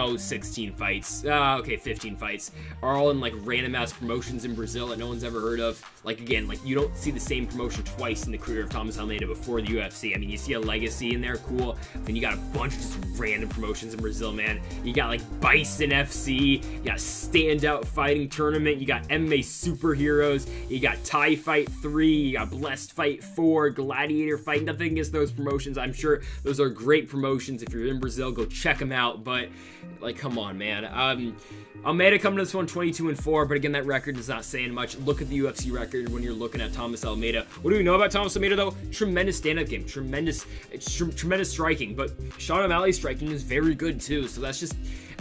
fights, 15 fights, are all in like random ass promotions in Brazil that no one's ever heard of. Like, again, like you don't see the same promotion twice in the career of Thomas Almeida before the UFC. I mean, you see a Legacy in there, cool, then you got a bunch of just random promotions in Brazil, man. You got like Bison FC, you got Standout Fighting Tournament, you got MMA Superheroes, you got Thai Fight 3, you got Blessed Fight 4, Gladiator Fight. Nothing against those promotions, I'm sure those are great promotions. If you're in Brazil, go check them out. But like, come on, man. Almeida coming to this one 22-4, but again, that record is not saying much. Look at the UFC record when you're looking at Thomas Almeida. What do we know about Thomas Almeida though? Tremendous stand-up game, tremendous striking, but Sean O'Malley's striking is very good too. So that's just,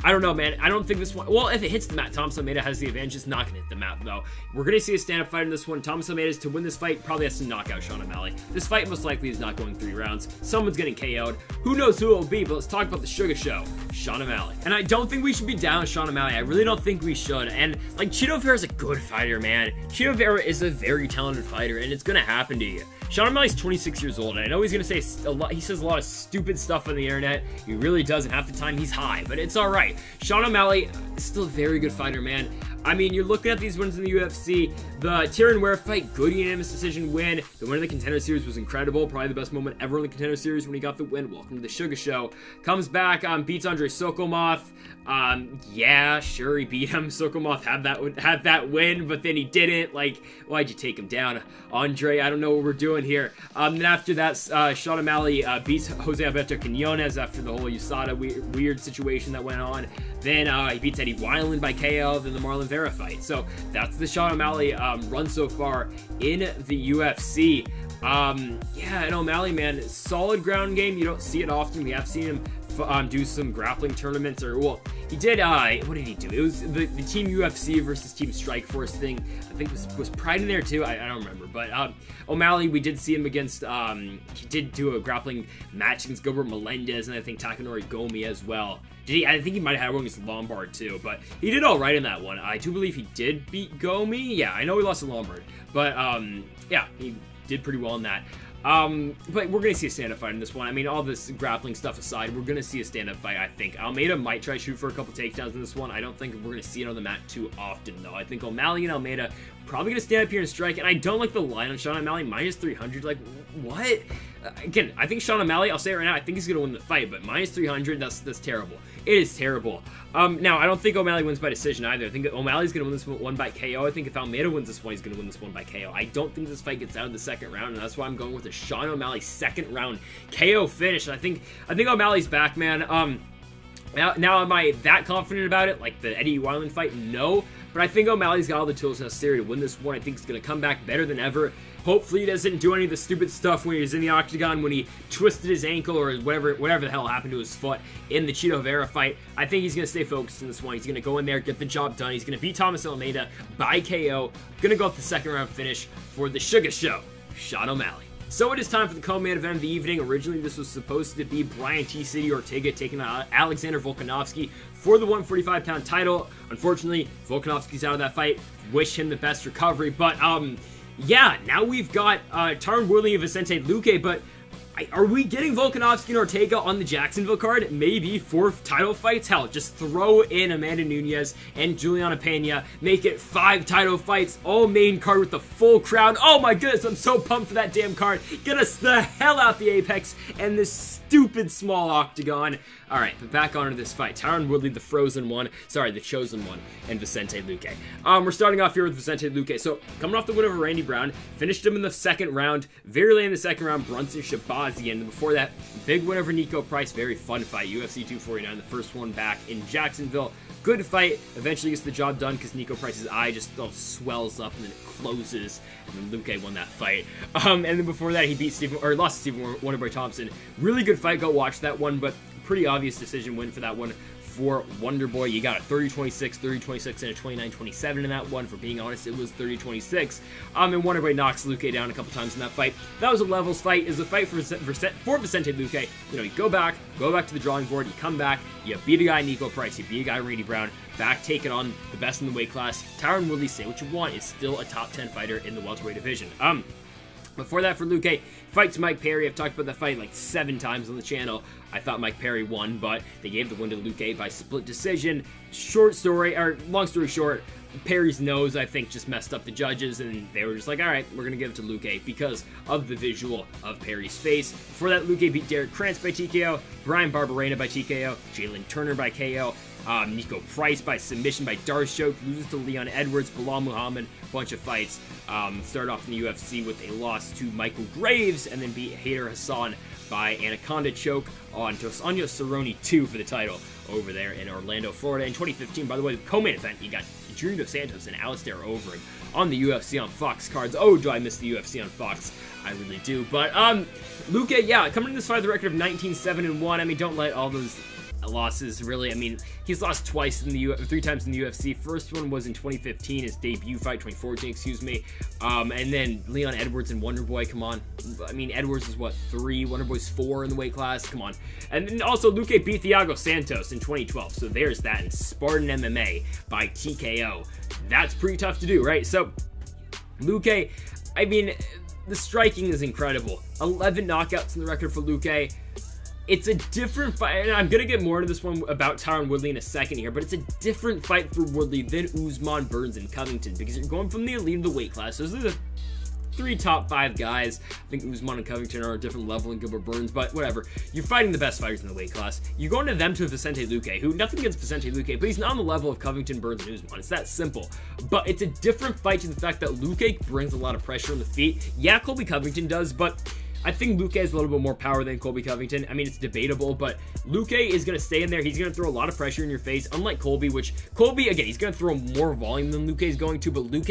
I don't know, man. I don't think this one, well, if it hits the mat, Thomas Almeida has the advantage. It's not going to hit the mat, though. We're going to see a stand-up fight in this one. Thomas Almeida, to win this fight, probably has to knock out Sean O'Malley. This fight most likely is not going 3 rounds. Someone's getting KO'd. Who knows who it'll be, but let's talk about the Sugar Show, Sean O'Malley. And I don't think we should be down Sean O'Malley. I really don't think we should. And, like, Chito Vera's a good fighter, man. Chito Vera is a very talented fighter, and it's going to happen to you. Sean O'Malley's 26 years old, and I know he's going to say a lot. He says a lot of stupid stuff on the internet. He really does, and half the time he's high, but it's all right. Sean O'Malley is still a very good fighter, man. I mean, you're looking at these wins in the UFC. The Tyron Ware fight, good unanimous decision win. The win of the Contender Series was incredible. Probably the best moment ever in the Contender Series when he got the win. Welcome to the Sugar Show. Comes back, beats Andrei Sokolov. Yeah, sure, he beat him. Sokolov had that win, but then he didn't. Like, why'd you take him down, Andre? I don't know what we're doing here. Then after that, Sean O'Malley beats Jose Alberto Quinones after the whole USADA weird situation that went on. Then he beats Eddie Wineland by KO, then the Marlon Vera fight. So that's the Sean O'Malley run so far in the UFC. And O'Malley, man, solid ground game. You don't see it often. We have seen him do some grappling tournaments, or, well, he did, what did he do? It was the Team UFC versus Team Strikeforce thing. I think was Pride in there too? I don't remember. But O'Malley, we did see him against, he did do a grappling match against Gilbert Melendez, and I think Takanori Gomi as well. I think he might have had one against Lombard too, but he did all right in that one. I do believe he did beat Gomi. Yeah, I know he lost to Lombard, but yeah, he did pretty well in that. But we're going to see a stand-up fight in this one. I mean, all this grappling stuff aside, we're going to see a stand-up fight, I think. Almeida might try to shoot for a couple takedowns in this one. I don't think we're going to see it on the mat too often, though. I think O'Malley and Almeida probably going to stand up here and strike, and I don't like the line on Sean O'Malley, minus 300. Like, what? Again, I think Sean O'Malley, I'll say it right now, I think he's going to win the fight, but minus 300, that's terrible. It is terrible. Now, I don't think O'Malley wins by decision either. I think O'Malley's going to win this one by KO. I think if Almeida wins this one, he's going to win this one by KO. I don't think this fight gets out of the second round, and that's why I'm going with a Sean O'Malley second round KO finish. And I think O'Malley's back, man. Now, am I that confident about it? Like the Eddie Wineland fight? No. But I think O'Malley's got all the tools necessary to win this one. I think he's going to come back better than ever. Hopefully he doesn't do any of the stupid stuff when he was in the octagon, when he twisted his ankle or whatever the hell happened to his foot in the Chito Vera fight. I think he's going to stay focused in this one. He's going to go in there, get the job done. He's going to beat Thomas Almeida by KO. Going to go with the second round finish for the Sugar Show, Sean O'Malley. So it is time for the co-main event of the evening. Originally, this was supposed to be Brian T. City Ortega taking on Alexander Volkanovski for the 145-pound title. Unfortunately, Volkanovski's out of that fight. Wish him the best recovery. But, yeah, now we've got Tyron Woodley and Vicente Luque, but Are we getting Volkanovski and Ortega on the Jacksonville card? Maybe 4 title fights? Hell, just throw in Amanda Nunes and Juliana Pena. Make it 5 title fights, all main card with the full crowd. Oh my goodness, I'm so pumped for that damn card. Get us the hell out the Apex and this stupid small octagon. Alright, but back onto this fight. Tyron Woodley, the frozen one. Sorry, the chosen one. And Vicente Luque. We're starting off here with Vicente Luque. So, coming off the win over Randy Brown. Finished him in the second round. Very late in the second round, Brunson Shabazian. And before that, big win over Nico Price. Very fun fight. UFC 249, the first one back in Jacksonville. Good fight. Eventually gets the job done because Nico Price's eye just swells up and then it closes. And then Luque won that fight. And then before that, he lost to Stephen Wonderboy Thompson. Really good fight. Go watch that one, but pretty obvious decision win for that one for Wonderboy. You got a 30-26, 30-26, and a 29-27 in that one. For being honest, it was 30-26. And Wonderboy knocks Luque down a couple times in that fight. That was a levels fight. It was a fight for Vicente Luque. You know, you go back to the drawing board, you come back, you beat a guy Nico Price, you beat a guy Randy Brown, back taking on the best in the weight class. Tyron Woodley, say what you want, is still a top 10 fighter in the welterweight division. Before that, for Luque, fights Mike Perry. I've talked about that fight like 7 times on the channel. I thought Mike Perry won, but they gave the win to Luque by split decision. Long story short, Perry's nose, I think, just messed up the judges, and they were just like, alright, we're going to give it to Luque because of the visual of Perry's face. Before that, Luque beat Derek Krantz by TKO, Brian Barberena by TKO, Jalen Turner by KO, Nico Price by submission by Darce, loses to Leon Edwards, Bilal Muhammad, bunch of fights. Started off in the UFC with a loss to Michael Graves, and then beat Hader Hassan by Anaconda choke on Dos Anjos Cerrone 2 for the title over there in Orlando, Florida. In 2015, by the way, the co-main event, you got Junior Dos Santos and Alistair Overeem on the UFC on Fox cards. Oh, do I miss the UFC on Fox? I really do. But, Luque, yeah, coming into this fight with a record of 19-7-1. I mean, don't let all those losses, really. I mean, he's lost 3 times in the UFC. First one was in 2015, his debut fight, 2014, excuse me. And then Leon Edwards and Wonderboy, come on. I mean, Edwards is what, 3? Wonderboy's 4 in the weight class, come on. And then also, Luque beat Thiago Santos in 2012, so there's that. And Spartan MMA by TKO. That's pretty tough to do, right? So, Luque, I mean, the striking is incredible. 11 knockouts in the record for Luque. It's a different fight, and I'm going to get more into this one about Tyron Woodley in a second here, but it's a different fight for Woodley than Usman, Burns, and Covington, because you're going from the elite of the weight class. Those are the 3 top 5 guys. I think Usman and Covington are a different level than Gilbert Burns, but whatever. You're fighting the best fighters in the weight class. You're going to them to Vicente Luque, who, nothing against Vicente Luque, but he's not on the level of Covington, Burns, and Usman. It's that simple. But it's a different fight to the fact that Luque brings a lot of pressure on the feet. Yeah, Colby Covington does, but I think Luque has a little bit more power than Colby Covington. I mean, it's debatable, but Luque is going to stay in there. He's going to throw a lot of pressure in your face, unlike Colby, which Colby, again, he's going to throw more volume than Luque is going to, but Luque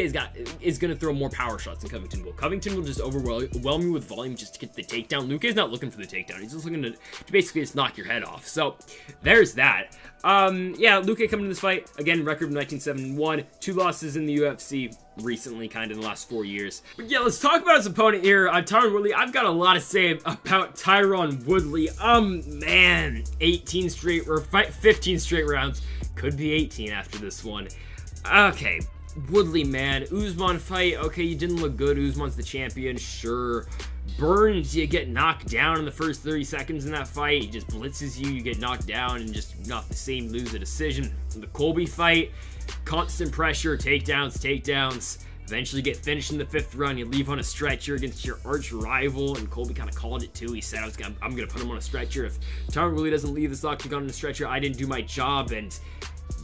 is going to throw more power shots than Covington will. Covington will just overwhelm you with volume just to get the takedown. Luque's not looking for the takedown. He's just looking to basically just knock your head off. So, there's that. Yeah, Luque coming to this fight, again, record of 19-7-1, 2 losses in the UFC recently, kind of in the last 4 years. But yeah, let's talk about his opponent here, Tyron Woodley. I've got a lot to say about Tyron Woodley. Man, 15 straight rounds. Could be 18 after this one. Okay, Woodley, man. Usman fight, okay, you didn't look good. Usman's the champion, sure. Burns, you get knocked down in the first 30 seconds in that fight. He just blitzes you, you get knocked down, and just not the same, lose a decision. In the Colby fight, constant pressure, takedowns. Eventually get finished in the 5th round. You leave on a stretcher against your arch rival, and Colby kind of called it too. He said, I'm going to put him on a stretcher. If Tyron really doesn't leave this octagon on a stretcher, I didn't do my job, and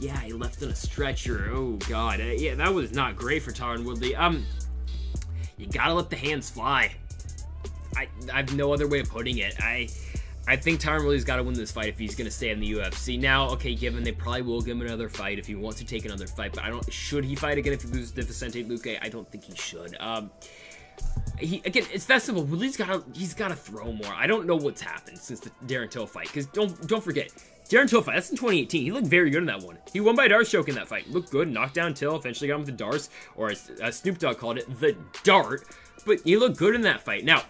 yeah, he left on a stretcher. Oh, God. Yeah, that was not great for Tyron Woodley. You gotta let the hands fly. I have no other way of putting it. I think Tyron Woodley's got to win this fight if he's going to stay in the UFC. Now, okay, given they probably will give him another fight if he wants to take another fight, but should he fight again if he loses to Vicente Luque? I don't think he should. Again, it's festival. Woodley's he's got to throw more. I don't know what's happened since the Darren Till fight, because don't forget, Darren Till fight, that's in 2018. He looked very good in that one. He won by Darce choke in that fight. Looked good, knocked down Till, eventually got him with the Darce, or as Snoop Dogg called it, the Dart, but he looked good in that fight. Now,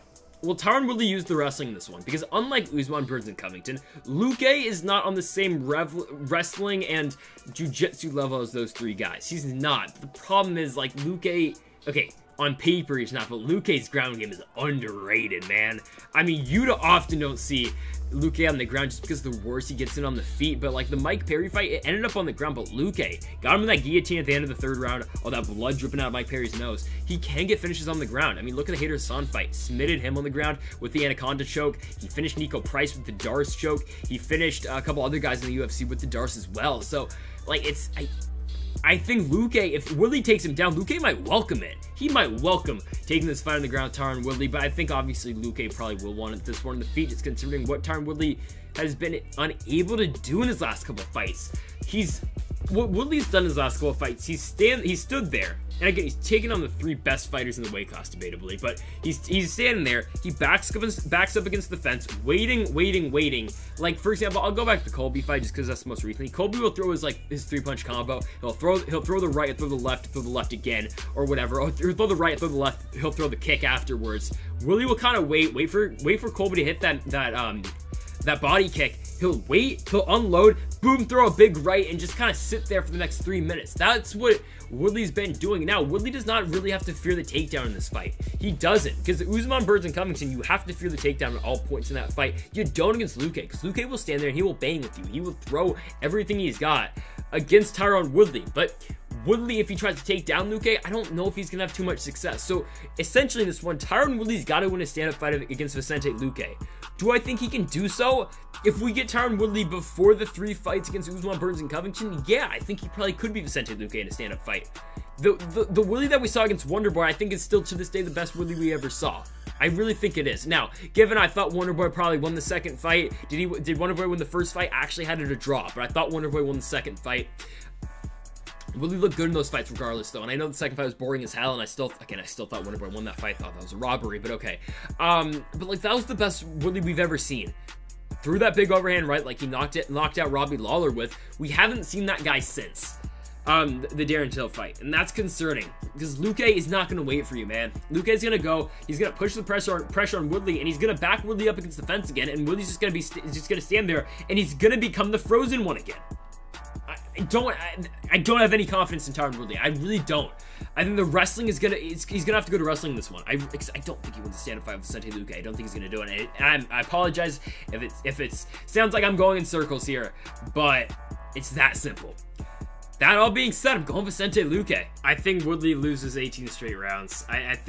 will Tyron Woodley use the wrestling in this one? Because unlike Usman, Burns, and Covington, Luque is not on the same wrestling and jiu-jitsu level as those 3 guys. He's not. The problem is, like, Luque, okay, on paper he's not, but Luque's ground game is underrated, man. I mean, you often don't see Luque on the ground just because the worse he gets in on the feet, but like the Mike Perry fight, it ended up on the ground, but Luque got him in that guillotine at the end of the 3rd round, all that blood dripping out of Mike Perry's nose. He can get finishes on the ground. I mean, look at the Hader Son fight. Submitted him on the ground with the Anaconda choke. He finished Nico Price with the Darce choke. He finished a couple other guys in the UFC with the Darce as well. So, like, I think Luque, if Woodley takes him down, Luque might welcome it. He might welcome taking this fight on the ground, Tyron Woodley, but I think obviously Luque probably will want this one on the feet, just considering what Tyron Woodley has been unable to do in his last couple of fights. What Woodley's done in his last couple of fights, he stood there, and again, he's taken on the 3 best fighters in the weight class, debatably, but he's standing there, he backs up against the fence, waiting. Like, for example, I'll go back to the Colby fight just because that's the most recently. Colby will throw his 3-punch combo. He'll throw the right, he'll throw the left again, or whatever. Or he'll throw the right, throw the left, he'll throw the kick afterwards. Woodley will kind of wait for Colby to hit that body kick. He'll wait, he'll unload, boom, throw a big right, and just kind of sit there for the next 3 minutes. That's what Woodley's been doing. Now, Woodley does not really have to fear the takedown in this fight. He doesn't, because Usman, Burns, and Covington, you have to fear the takedown at all points in that fight. You don't against Luque, because Luque will stand there and he will bang with you. He will throw everything he's got against Tyron Woodley, but Woodley, if he tries to take down Luque, I don't know if he's going to have too much success. So, essentially in this one, Tyron Woodley's got to win a stand-up fight against Vicente Luque. Do I think he can do so? If we get Tyron Woodley before the 3 fights against Usman, Burns, and Covington, yeah, I think he probably could be Vicente Luque in a stand-up fight. The Woodley that we saw against Wonderboy, I think is still to this day the best Woodley we ever saw. I really think it is. Now, given I thought Wonderboy probably won the 2nd fight, did Wonderboy win the 1st fight? I actually had it a draw, but I thought Wonderboy won the 2nd fight. Woodley looked good in those fights regardless, though, and I know the 2nd fight was boring as hell, and I still thought Wonderboy won that fight. I thought that was a robbery, but okay. But like, that was the best Woodley we've ever seen. Threw that big overhand right, like he knocked out Robbie Lawler with. We haven't seen that guy since the Darren Till fight, and that's concerning because Luque is not going to wait for you, man. Luque's going to go. He's going to push the pressure on Woodley, and he's going to back Woodley up against the fence again, and Woodley's just going to stand there, and he's going to become the frozen one again. I don't have any confidence in Tyron Woodley. I really don't. I think the wrestling is he's gonna have to go to wrestling in this one. I don't think he wins the stand-up fight with Vicente Luque. I don't think he's gonna do it. And I apologize if it sounds like I'm going in circles here, but it's that simple. That all being said, I'm going Vicente Luque. I think Woodley loses 18 straight rounds. I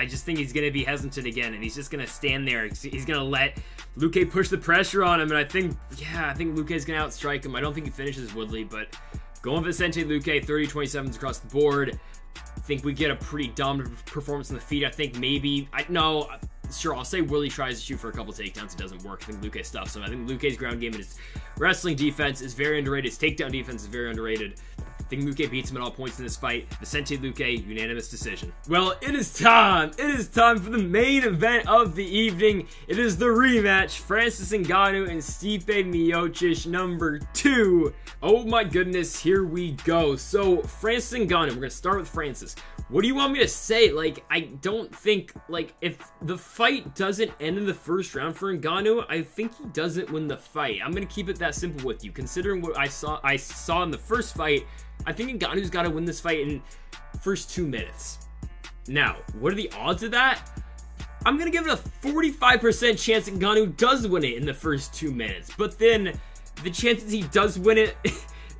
just think he's gonna be hesitant again, and he's just gonna stand there. He's gonna let Luque push the pressure on him, and I think Luque's gonna outstrike him. I don't think he finishes Woodley, but going Vicente Luque, 30-27s across the board. I think we get a pretty dominant performance on the feet. I think maybe sure, I'll say Woodley tries to shoot for a couple takedowns. It doesn't work. I think Luque stuffs him. I think Luque's ground game and his wrestling defense is very underrated. His takedown defense is very underrated. I think Luque beats him at all points in this fight. Vicente Luque, unanimous decision. Well, it is time. It is time for the main event of the evening. It is the rematch. Francis Ngannou and Stipe Miocic, number 2. Oh my goodness, here we go. So, Francis Ngannou, we're going to start with Francis. What do you want me to say? Like, I don't think, like, if the fight doesn't end in the 1st round for Ngannou, I think he doesn't win the fight. I'm going to keep it that simple with you. Considering what I saw in the 1st fight, I think Ngannou's got to win this fight in first 2 minutes. Now, what are the odds of that? I'm going to give it a 45% chance that Ngannou does win it in the first 2 minutes. But then, the chances he does win it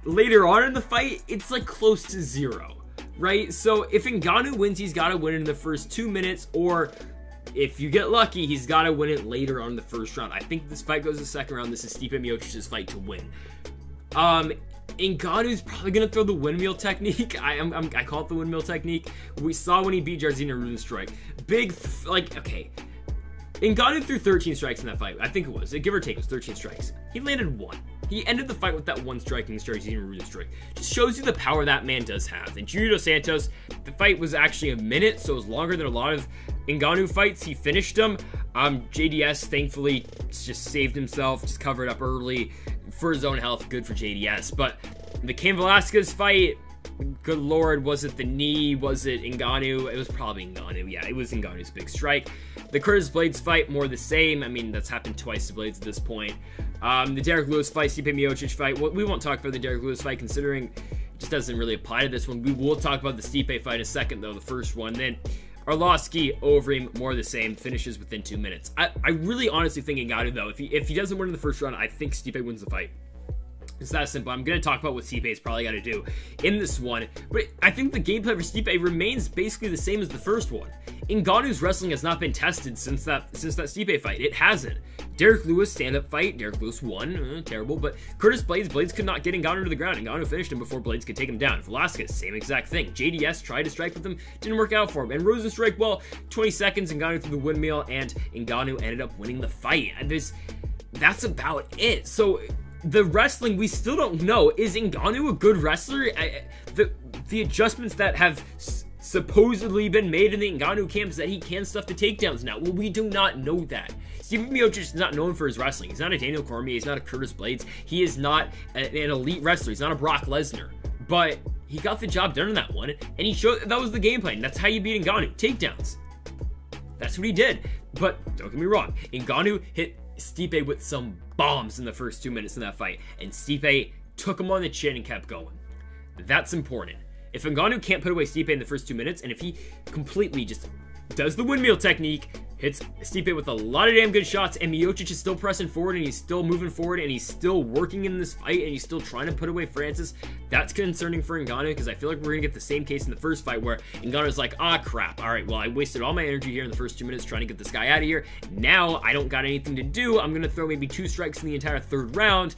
later on in the fight, it's like close to 0. Right? So if Ngannou wins, he's got to win it in the first 2 minutes, or if you get lucky, he's got to win it later on in the 1st round. I think this fight goes to the 2nd round. This is Stipe Miocic's fight to win. Ngannou's probably going to throw the windmill technique. I call it the windmill technique. We saw when he beat Jairzinho Rozenstruik. Okay. Ngannou threw 13 strikes in that fight. I think it was. Give or take, it was 13 strikes. He landed 1. He ended the fight with that 1 strike against Jairzinho Rozenstruik. Just shows you the power that man does have. And Junior Dos Santos, the fight was actually a minute, so it was longer than a lot of Ngannou fights. He finished them. JDS, thankfully, just saved himself, just covered up early for his own health. Good for JDS. But the Cain Velasquez fight, good lord, was it the knee? Was it Ngannou? It was probably Ngannou. Yeah, it was Ngannou's big strike. The Curtis Blades fight, more the same. I mean, that's happened twice to Blades at this point. The Derek Lewis fight, Stipe Miocic fight. Well, we won't talk about the Derek Lewis fight, considering just doesn't really apply to this one. We will talk about the Stipe fight in a second, though, the first one. Then Arlovski over him, more of the same, finishes within 2 minutes. I really honestly think Ngannou, though, if he doesn't win in the first round, I think Stipe wins the fight. It's that simple. I'm going to talk about what Stipe's probably got to do in this one, but I think the gameplay for Stipe remains basically the same as the first one. Ngannou's wrestling has not been tested since that Stipe fight. It hasn't. Derek Lewis stand-up fight. Derek Lewis won. Terrible. But Curtis Blades could not get Ngannou to the ground. Ngannou finished him before Blades could take him down. Velasquez, same exact thing. JDS tried to strike with him. Didn't work out for him. And Rosenstrike, well, 20 seconds, Ngannou threw the windmill, and Ngannou ended up winning the fight. And that's about it. So the wrestling, we still don't know. Is Ngannou a good wrestler? The adjustments that have supposedly been made in the Ngannou camp is that he can stuff the takedowns now. Well, we do not know that. Stipe Miocic is not known for his wrestling. He's not a Daniel Cormier. He's not a Curtis Blades. He is not an elite wrestler. He's not a Brock Lesnar. But he got the job done in that one, and he showed that was the game plan. That's how you beat Ngannou. Takedowns. That's what he did. But don't get me wrong. Ngannou hit Stipe with some bombs in the first 2 minutes in that fight, and Stipe took him on the chin and kept going. That's important. If Ngannou can't put away Stipe in the first 2 minutes, and if he completely just does the windmill technique, hits Stipe with a lot of damn good shots, and Miocic is still pressing forward, and he's still moving forward, and he's still working in this fight, and he's still trying to put away Francis, that's concerning for Ngannou, because I feel like we're going to get the same case in the first fight, where Ngannou's like, ah, crap, alright, well, I wasted all my energy here in the first 2 minutes trying to get this guy out of here. Now, I don't got anything to do. I'm going to throw maybe 2 strikes in the entire third round,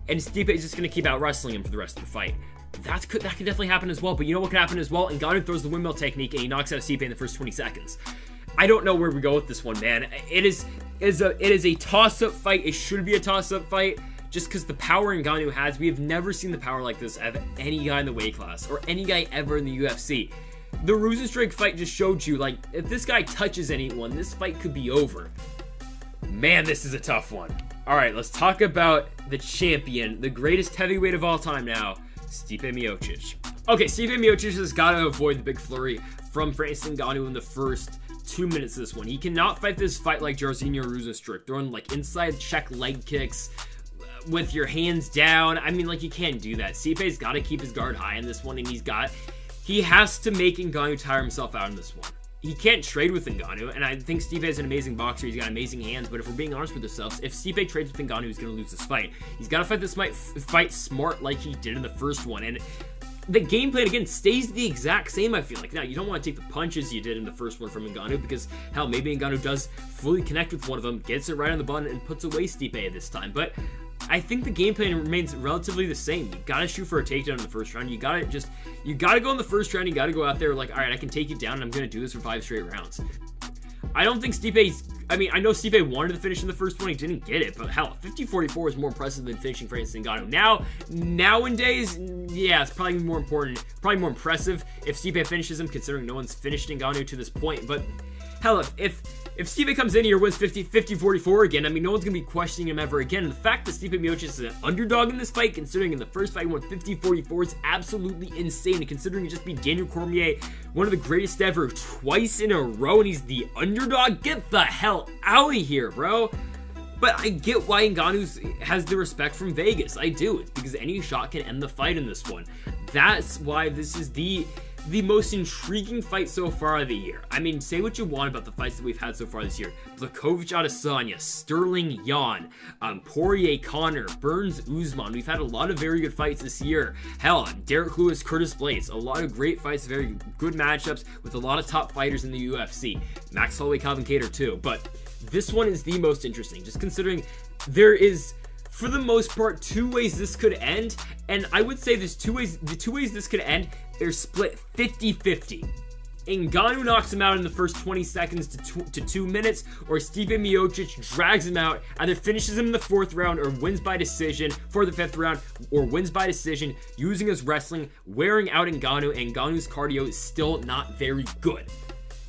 and Stipe is just going to keep out wrestling him for the rest of the fight. That could definitely happen as well, but you know what could happen as well? Ngannou throws the windmill technique, and he knocks out Stipe in the first 20 seconds. I don't know where we go with this one, man. It is a toss-up fight. It should be a toss-up fight, just because the power Ngannou has. We have never seen the power like this out of any guy in the weight class, or any guy ever in the UFC. The Rosenstrike fight just showed you, like, if this guy touches anyone, this fight could be over. Man, this is a tough one. Alright, let's talk about the champion, the greatest heavyweight of all time now, Stipe Miocic. Okay, Stipe Miocic has got to avoid the big flurry from Francis Ngannou in the first 2 minutes of this one. He cannot fight this fight like Jairzinho Rozenstruik, throwing like inside check leg kicks with your hands down. I mean, like, you can't do that. Stipe's got to keep his guard high in this one, and he has to make Ngannou tire himself out in this one. He can't trade with Ngannou, and I think Stipe is an amazing boxer. He's got amazing hands, but if we're being honest with ourselves, if Stipe trades with Ngannou, he's going to lose this fight. He's got to fight this fight smart like he did in the first one, and the game plan, again, stays the exact same, I feel like. Now, you don't want to take the punches you did in the first one from Ngannou, because, hell, maybe Ngannou does fully connect with one of them, gets it right on the button, and puts away Stipe this time, but I think the game plan remains relatively the same. You gotta shoot for a takedown in the first round. You gotta go in the first round. You gotta go out there like, all right, I can take you down, and I'm gonna do this for 5 straight rounds. I don't think I know Stipe wanted to finish in the first one. He didn't get it, but hell, 50-44 is more impressive than finishing Francis Ngannou. Nowadays, yeah, it's probably more impressive if Stipe finishes him, considering no one's finished Ngannou to this point. But hell, if Stipe comes in here, wins 50-44 again, I mean, no one's going to be questioning him ever again. And the fact that Stipe Miocic is an underdog in this fight, considering in the first fight he won 50-44, is absolutely insane. And considering he just beat Daniel Cormier, one of the greatest ever, twice in a row, and he's the underdog, get the hell out of here, bro. But I get why Ngannou has the respect from Vegas. I do. It's because any shot can end the fight in this one. That's why this is the most intriguing fight so far of the year. I mean, say what you want about the fights that we've had so far this year. Blachowicz Adesanya, Sterling Yan, Poirier Conor, Burns Usman. We've had a lot of very good fights this year. Hell, Derek Lewis, Curtis Blades. A lot of great fights, very good matchups with a lot of top fighters in the UFC. Max Holloway, Calvin Kattar too. But this one is the most interesting, just considering there is, for the most part, 2 ways this could end. And I would say there's 2 ways. The 2 ways this could end, they're split 50-50. Ngannou knocks him out in the first 20 seconds to 2 minutes, or Stipe Miocic drags him out, either finishes him in the 4th round or wins by decision for the 5th round, or wins by decision using his wrestling, wearing out Ngannou, and Ngannou's cardio is still not very good.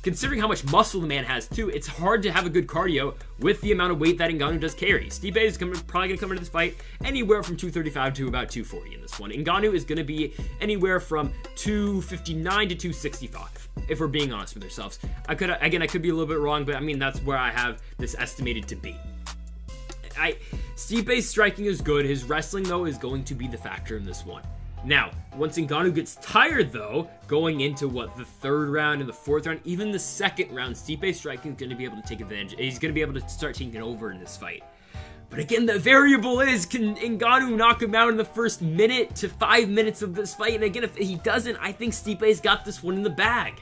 Considering how much muscle the man has too, it's hard to have a good cardio with the amount of weight that Ngannou does carry. Stipe is probably going to come into this fight anywhere from 235 to about 240 in this one. Ngannou is going to be anywhere from 259 to 265, if we're being honest with ourselves. I could be a little bit wrong, but I mean, that's where I have this estimated to be. Stipe's striking is good. His wrestling, though, is going to be the factor in this one. Now, once Ngannou gets tired, though, going into, what, the 3rd round and the 4th round, even the 2nd round, Stipe striking is going to be able to take advantage. He's going to be able to start taking over in this fight. But again, the variable is, can Ngannou knock him out in the first minute to 5 minutes of this fight? And again, if he doesn't, I think Stipe's got this one in the bag.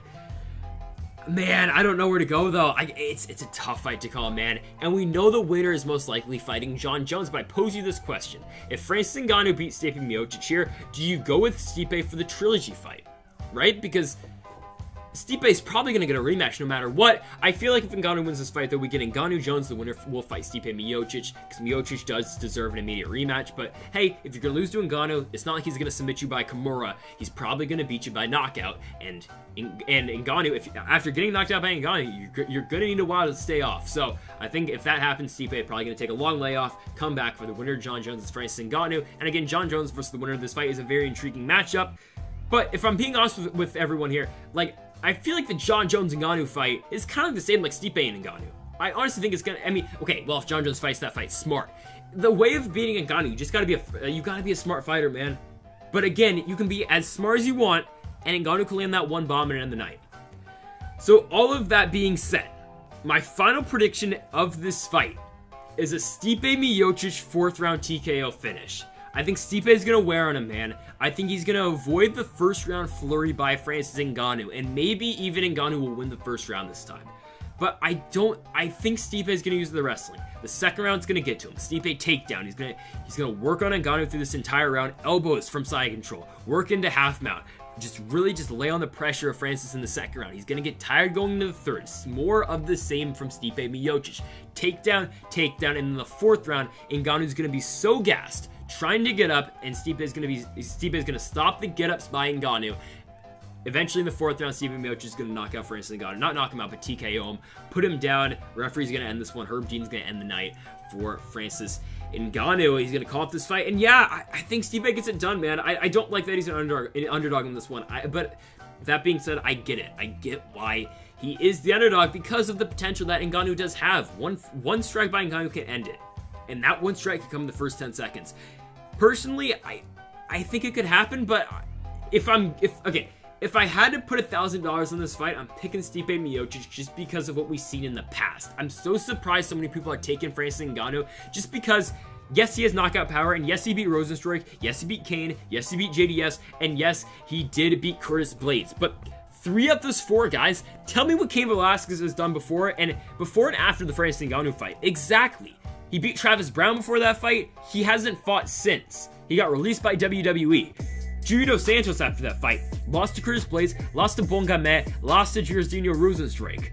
Man, I don't know where to go, though. It's a tough fight to call, man. And we know the winner is most likely fighting Jon Jones, but I pose you this question. If Francis Ngannou beats Stipe Miocic here, do you go with Stipe for the trilogy fight? Right? Because Stipe's probably going to get a rematch no matter what. I feel like if Ngannou wins this fight, though, we get Ngannou Jones, the winner will fight Stipe Miocic, because Miocic does deserve an immediate rematch. But hey, if you're going to lose to Ngannou, it's not like he's going to submit you by Kimura. He's probably going to beat you by knockout. And Ngannou, after getting knocked out by Ngannou, you're going to need a while to stay off. So I think if that happens, Stipe is probably going to take a long layoff, come back for the winner. Jon Jones is Francis Ngannou. And again, Jon Jones versus the winner of this fight is a very intriguing matchup. But if I'm being honest with everyone here, like, I feel like the Jon Jones and Ngannou fight is kind of the same like Stipe and Ngannou. I honestly think it's gonna. I mean, okay, well, if Jon Jones fights that fight smart, the way of beating Ngannou, you just gotta be a smart fighter, man. But again, you can be as smart as you want, and Ngannou can land that one bomb and end the night. So all of that being said, my final prediction of this fight is a Stipe Miocic 4th round TKO finish. I think Stipe is going to wear on him, man. I think he's going to avoid the 1st round flurry by Francis Ngannou, and maybe even Ngannou will win the 1st round this time. But I think Stipe is going to use the wrestling. The 2nd round's going to get to him. Stipe takedown. He's going to work on Ngannou through this entire round. Elbows from side control. Work into half mount. Just lay on the pressure of Francis in the 2nd round. He's going to get tired going into the 3rd. It's more of the same from Stipe Miocic. Takedown, and in the 4th round, Ngannou's going to be so gassed, trying to get up, and Stipe is going to stop the get-ups by Ngannou. Eventually, in the 4th round, Stipe Miocic is going to knock out Francis Ngannou. Not knock him out, but TKO him. Put him down. Referee's going to end this one. Herb Dean's going to end the night for Francis Ngannou. He's going to call up this fight. And yeah, I think Stipe gets it done, man. I don't like that he's an underdog in this one. But that being said, I get it. I get why he is the underdog, because of the potential that Ngannou does have. One strike by Ngannou can end it. And that one strike could come in the first 10 seconds. Personally, I think it could happen, but if I had to put $1,000 on this fight, I'm picking Stipe Miocic just because of what we've seen in the past. I'm so surprised so many people are taking Francis Ngannou just because, yes, he has knockout power, and yes, he beat Rozenstruik, yes, he beat Kane, yes, he beat JDS, and yes, he did beat Curtis Blades. But 3 of those 4 guys, tell me what Cain Velasquez has done before and after the Francis Ngannou fight. Exactly. He beat Travis Brown before that fight. He hasn't fought since. He got released by WWE. Júlio dos Santos after that fight lost to Curtis Blades, lost to Bongamet, lost to Jairzinho Rozenstruik.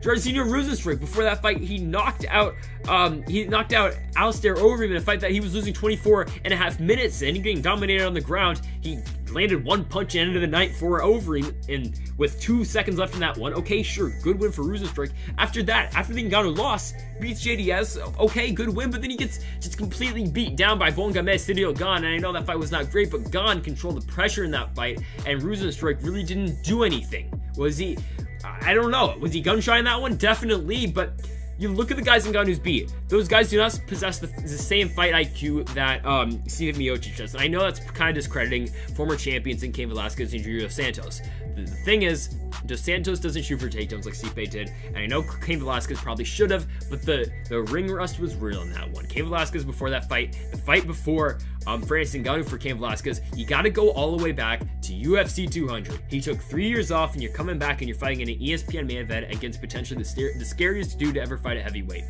Jairzinho Rozenstruik, before that fight, he knocked out Alistair Overeem in a fight that he was losing 24.5 minutes in, getting dominated on the ground. He landed one punch and ended the night for Overeem, and with 2 seconds left in that one. Okay, sure, good win for Rozenstruik. After that, after the Ngannou loss, beats JDS, okay, good win, but then he gets just completely beat down by Bongamet Ciryl Gane, and I know that fight was not great, but Gane controlled the pressure in that fight, and Rozenstruik really didn't do anything. Was he... I don't know. Was he gun shy in that one? Definitely, but you look at the guys Ngannou's beat. Those guys do not possess the same fight IQ that Stipe Miocic does. And I know that's kind of discrediting former champions in Cain Velasquez and Júlio dos Santos. The thing is, Dos Santos doesn't shoot for takedowns like Stipe did, and I know Cain Velasquez probably should have, but the ring rust was real in that one. Cain Velasquez before that fight, the fight before Francis Ngannou for Cain Velasquez, you got to go all the way back to UFC 200. He took 3 years off, and you're coming back and you're fighting in an ESPN main event against potentially the scariest dude to ever fight at heavyweight.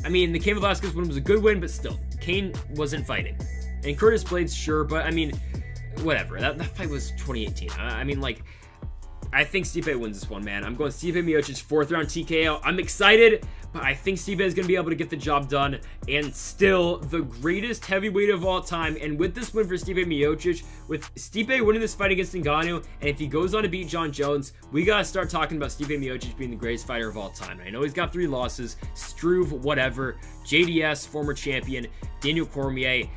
I mean, the Cain Velasquez one was a good win, but still, Cain wasn't fighting. And Curtis Blades, sure, but I mean, whatever. That fight was 2018. I mean, like, I think Stipe wins this one, man. I'm going Stipe Miocic 4th round TKO. I'm excited, but I think Stipe is going to be able to get the job done, and still the greatest heavyweight of all time. And with this win for Stipe Miocic, with Stipe winning this fight against Ngannou, and if he goes on to beat Jon Jones, we got to start talking about Stipe Miocic being the greatest fighter of all time. And I know he's got 3 losses, Struve, whatever, JDS, former champion, Daniel Cormier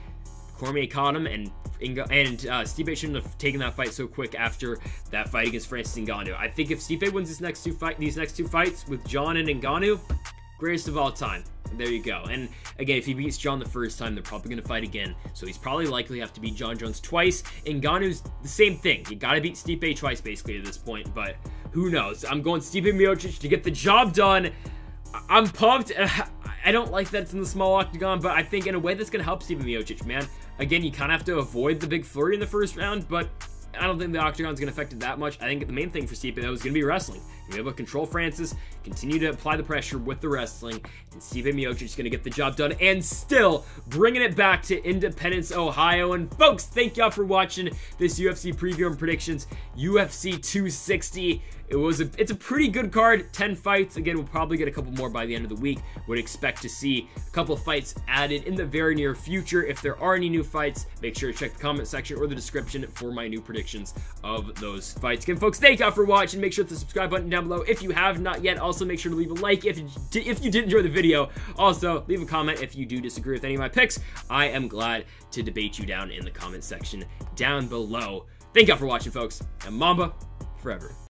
caught him, and Stipe shouldn't have taken that fight so quick after that fight against Francis Ngannou. I think if Stipe wins these next two fights with Jon and Ngannou, greatest of all time. There you go. And again, if he beats John the first time, they're probably going to fight again. So he's probably likely have to beat John Jones twice. Ngannou's the same thing. You got to beat Stipe twice, basically, at this point. But who knows? I'm going Stipe Miocic to get the job done. I'm pumped. I don't like that it's in the small octagon, but I think in a way that's going to help Stipe Miocic, man. Again, you kind of have to avoid the big flurry in the first round, but I don't think the octagon's going to affect it that much. I think the main thing for Stipe, though, is going to be wrestling. You'll be able to control Francis, continue to apply the pressure with the wrestling, and Stipe Miocic is going to get the job done, and still bringing it back to Independence, Ohio. And folks, thank y'all for watching this UFC preview and predictions, UFC 260. It's a pretty good card, 10 fights. Again, we'll probably get a couple more by the end of the week. Would expect to see a couple of fights added in the very near future. If there are any new fights, make sure to check the comment section or the description for my new predictions of those fights. Again, folks, thank y'all for watching. Make sure to hit the subscribe button down below if you have not yet. Also, make sure to leave a like if you did enjoy the video. Also, leave a comment if you do disagree with any of my picks. I am glad to debate you down in the comment section down below. Thank y'all for watching, folks, and Mamba forever.